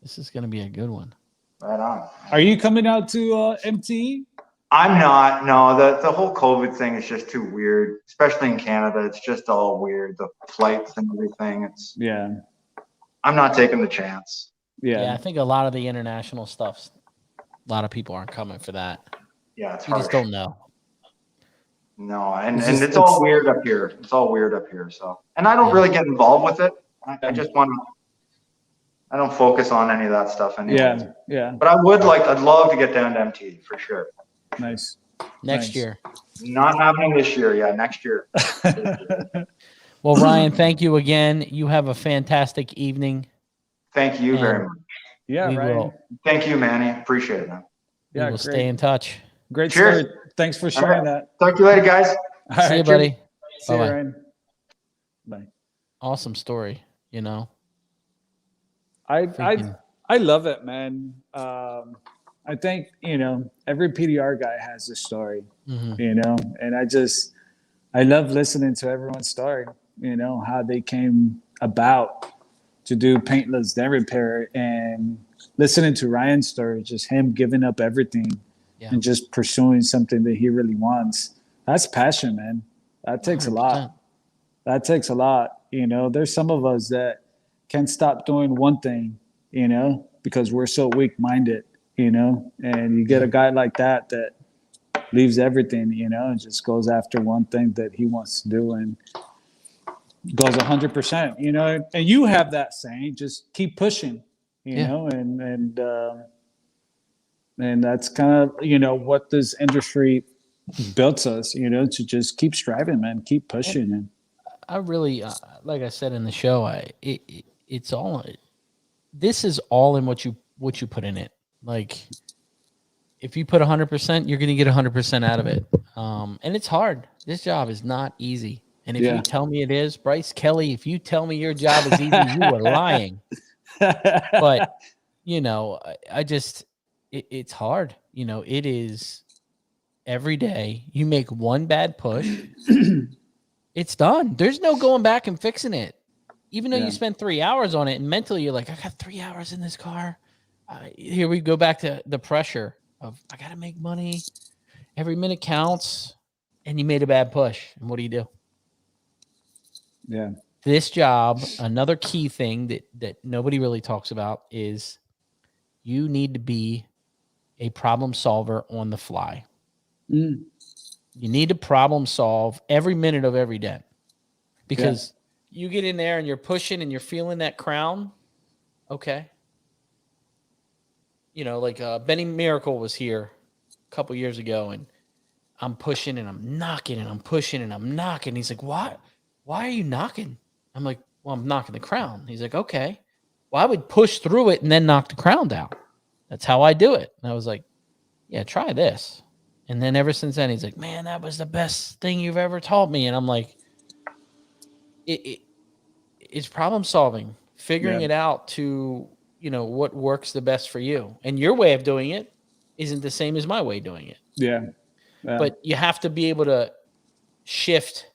[SPEAKER 1] this is gonna be a good one.
[SPEAKER 3] Right on.
[SPEAKER 2] Are you coming out to MTE?
[SPEAKER 3] I'm not. No, the whole COVID thing is just too weird, especially in Canada. It's just all weird. The flights and everything. I'm not taking the chance.
[SPEAKER 1] Yeah, I think a lot of the international stuff, a lot of people aren't coming for that.
[SPEAKER 3] Yeah, it's
[SPEAKER 1] You just don't know.
[SPEAKER 3] No, and it's all weird up here. It's all weird up here. So, and I don't really get involved with it. I just I don't focus on any of that stuff anymore.
[SPEAKER 2] Yeah.
[SPEAKER 3] But I'd love to get down to MT for sure.
[SPEAKER 2] Nice.
[SPEAKER 1] Next year.
[SPEAKER 3] Not happening this year. Yeah, next year.
[SPEAKER 1] Well, Ryan, thank you again. You have a fantastic evening.
[SPEAKER 3] Thank you very much.
[SPEAKER 2] Yeah,
[SPEAKER 1] we
[SPEAKER 2] right.
[SPEAKER 1] will.
[SPEAKER 3] Thank you, Manny. Appreciate it, man.
[SPEAKER 1] We will stay in touch.
[SPEAKER 2] Great
[SPEAKER 3] Cheers.
[SPEAKER 2] story. Thanks for sharing that.
[SPEAKER 3] Talk to you later, guys.
[SPEAKER 2] All right,
[SPEAKER 1] See you, buddy.
[SPEAKER 2] See you,
[SPEAKER 1] Bye-bye.
[SPEAKER 2] Ryan. Bye.
[SPEAKER 1] Awesome story, you know.
[SPEAKER 2] I love it, man. I think, you know, every PDR guy has a story,
[SPEAKER 1] Mhm.
[SPEAKER 2] you know, and I love listening to everyone's story, you know, how they came about to do paintless dent repair, and listening to Ryan's story, just him giving up everything
[SPEAKER 1] Yeah.
[SPEAKER 2] and just pursuing something that he really wants. That's passion, man. That takes a
[SPEAKER 1] 100%.
[SPEAKER 2] lot. That takes a lot. You know, there's some of us that can't stop doing one thing, you know, because we're so weak minded, you know, and you get a guy like that that leaves everything, you know, and just goes after one thing that he wants to do and goes 100%, you know, and you have that saying, just keep pushing, you
[SPEAKER 1] Yeah.
[SPEAKER 2] know, and that's kind of, you know, what this industry built us, you know, to just keep striving, man, keep pushing. And
[SPEAKER 1] I really, like I said in the show, it's all, this is all in what you put in it. Like, if you put 100%, you're going to get 100% out of it. And it's hard. This job is not easy. And if
[SPEAKER 2] Yeah.
[SPEAKER 1] you tell me it is, Bryce Kelly, if you tell me your job is easy, you are lying. But, you know, I just, it's hard. You know, it is every day. You make one bad push, it's done. There's no going back and fixing it. Even though
[SPEAKER 2] Yeah.
[SPEAKER 1] you spent 3 hours on it, and mentally you're like, I got 3 hours in this car. Here we go back to the pressure of, I got to make money. Every minute counts. And you made a bad push. And what do?
[SPEAKER 2] Yeah.
[SPEAKER 1] This job, another key thing that nobody really talks about is you need to be a problem solver on the fly.
[SPEAKER 2] Mm.
[SPEAKER 1] You need to problem solve every minute of every day, because you get in there and you're pushing and you're feeling that crown. Okay. You know, like Benny Miracle was here a couple years ago, and I'm pushing and I'm knocking and I'm pushing and I'm knocking. He's like, "What? Why are you knocking?" I'm like, "Well, I'm knocking the crown." He's like, "Okay." Well, I would push through it and then knock the crown down. That's how I do it. And I was like, "Yeah, try this." And then ever since then, he's like, "Man, that was the best thing you've ever taught me." And I'm like, it's problem solving, figuring it out to, you know, what works the best for you. And your way of doing it isn't the same as my way of doing it.
[SPEAKER 2] Yeah.
[SPEAKER 1] But you have to be able to shift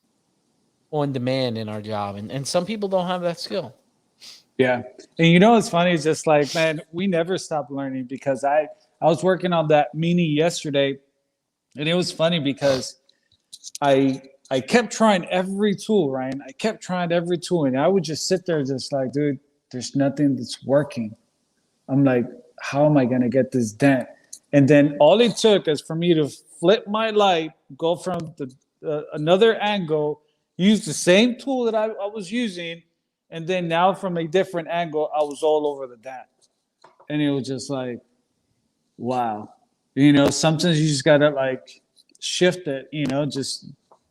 [SPEAKER 1] on demand in our job. And some people don't have that skill.
[SPEAKER 2] Yeah. And you know what's funny? It's just like, man, we never stop learning, because I was working on that Mini yesterday, and it was funny because I kept trying every tool, Ryan. I kept trying every tool, and I would just sit there just like, dude, there's nothing that's working. I'm like, how am I going to get this dent? And then all it took is for me to flip my light, go from the another angle, use the same tool that I was using, and then now from a different angle, I was all over the dent. And it was just like, wow. You know, sometimes you just got to like shift it, you know, just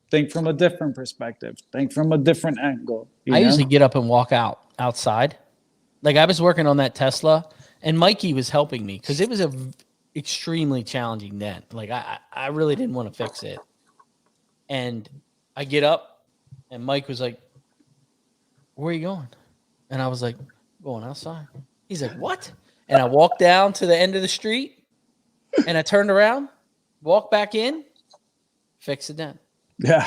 [SPEAKER 2] think from a different perspective, think from a different angle.
[SPEAKER 1] I usually get up and walk outside. Like, I was working on that Tesla, and Mikey was helping me because it was a extremely challenging dent. Like, I really didn't want to fix it. And I get up, and Mike was like, "Where are you going?" And I was like, "Going outside." He's like, "What?" And I walked down to the end of the street, and I turned around, walked back in, fix the dent.
[SPEAKER 2] Yeah.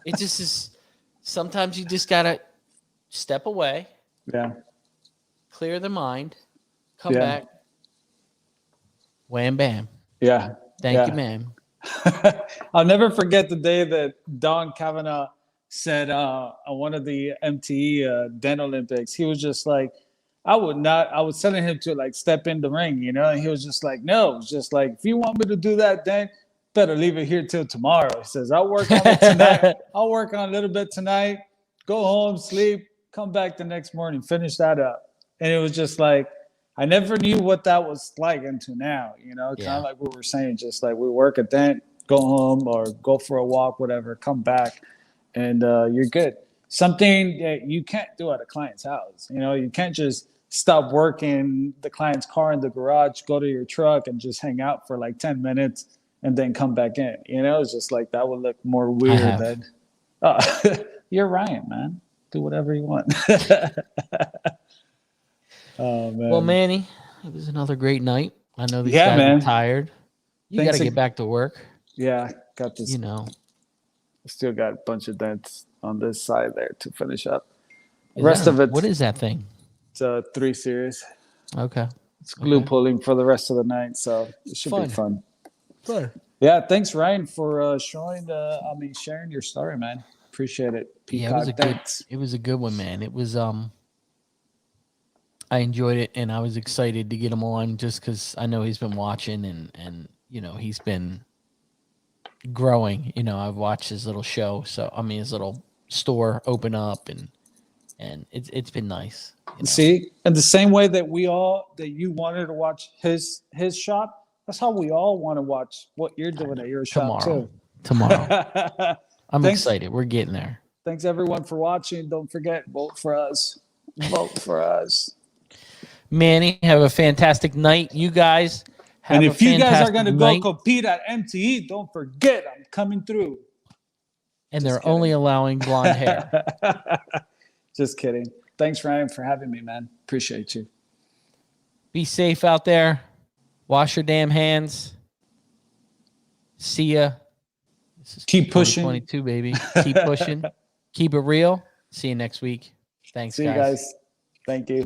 [SPEAKER 1] It just is, sometimes you just got to step away,
[SPEAKER 2] Yeah.
[SPEAKER 1] clear the mind, come
[SPEAKER 2] Yeah.
[SPEAKER 1] back, wham, bam.
[SPEAKER 2] Yeah.
[SPEAKER 1] Thank you, ma'am.
[SPEAKER 2] I'll never forget the day that Don Kavanaugh said on one of the MTE Dent Olympics, he was just like, I was telling him to like step in the ring, you know, and he was just like, no, it's just like, if you want me to do that, then better leave it here till tomorrow. He says, I'll work on it tonight. I'll work on a little bit tonight, go home, sleep, come back the next morning, finish that up. And it was just like, I never knew what that was like until now, you know, kind of like we were saying, just like we work a dent, go home or go for a walk, whatever, come back, and you're good. Something that you can't do at a client's house. You know, you can't just stop working the client's car in the garage, go to your truck and just hang out for like 10 minutes and then come back in. You know, it's just like that would look more weird than, you're Ryan, man. Do whatever you want. Oh, man.
[SPEAKER 1] Well, Manny, it was another great night. I know these
[SPEAKER 2] Yeah,
[SPEAKER 1] guys
[SPEAKER 2] man.
[SPEAKER 1] are tired. You got
[SPEAKER 2] Thanks
[SPEAKER 1] to
[SPEAKER 2] ag-
[SPEAKER 1] get back to work.
[SPEAKER 2] Yeah, got this.
[SPEAKER 1] You know,
[SPEAKER 2] Still got a bunch of dents on this side there to finish up.
[SPEAKER 1] Is
[SPEAKER 2] Rest
[SPEAKER 1] that
[SPEAKER 2] of it,
[SPEAKER 1] what is that thing?
[SPEAKER 2] it's a 3 series.
[SPEAKER 1] Okay.
[SPEAKER 2] It's glue
[SPEAKER 1] Okay.
[SPEAKER 2] pulling for the rest of the night, so it should be fun. Yeah, thanks Ryan for sharing your story, man. Appreciate it.
[SPEAKER 1] Yeah, it was
[SPEAKER 2] Peacock Dents.
[SPEAKER 1] it was a good one, man. It was I enjoyed it, and I was excited to get him on just because I know he's been watching, and you know he's been growing. You know, I've watched his little show, so I mean his little store open up, and it's been nice. You know?
[SPEAKER 2] See, and the same way that you wanted to watch his shop, that's how we all want to watch what you're doing at your shop too.
[SPEAKER 1] Tomorrow. I'm
[SPEAKER 2] Thanks.
[SPEAKER 1] excited. We're getting there.
[SPEAKER 2] Thanks everyone for watching. Don't forget, vote for us. Vote for us.
[SPEAKER 1] Manny, have a fantastic night. You guys have
[SPEAKER 2] And
[SPEAKER 1] a
[SPEAKER 2] if you guys are
[SPEAKER 1] fantastic
[SPEAKER 2] going to
[SPEAKER 1] night.
[SPEAKER 2] go compete at MTE, don't forget I'm coming through.
[SPEAKER 1] And they're only allowing blonde hair.
[SPEAKER 2] Just kidding. Thanks, Ryan, for having me, man. Appreciate you.
[SPEAKER 1] Be safe out there. Wash your damn hands. See ya. This is
[SPEAKER 2] Keep pushing.
[SPEAKER 1] 2022, baby. Keep pushing. Keep it real. See you next week. Thanks,
[SPEAKER 2] See you guys. Thank you.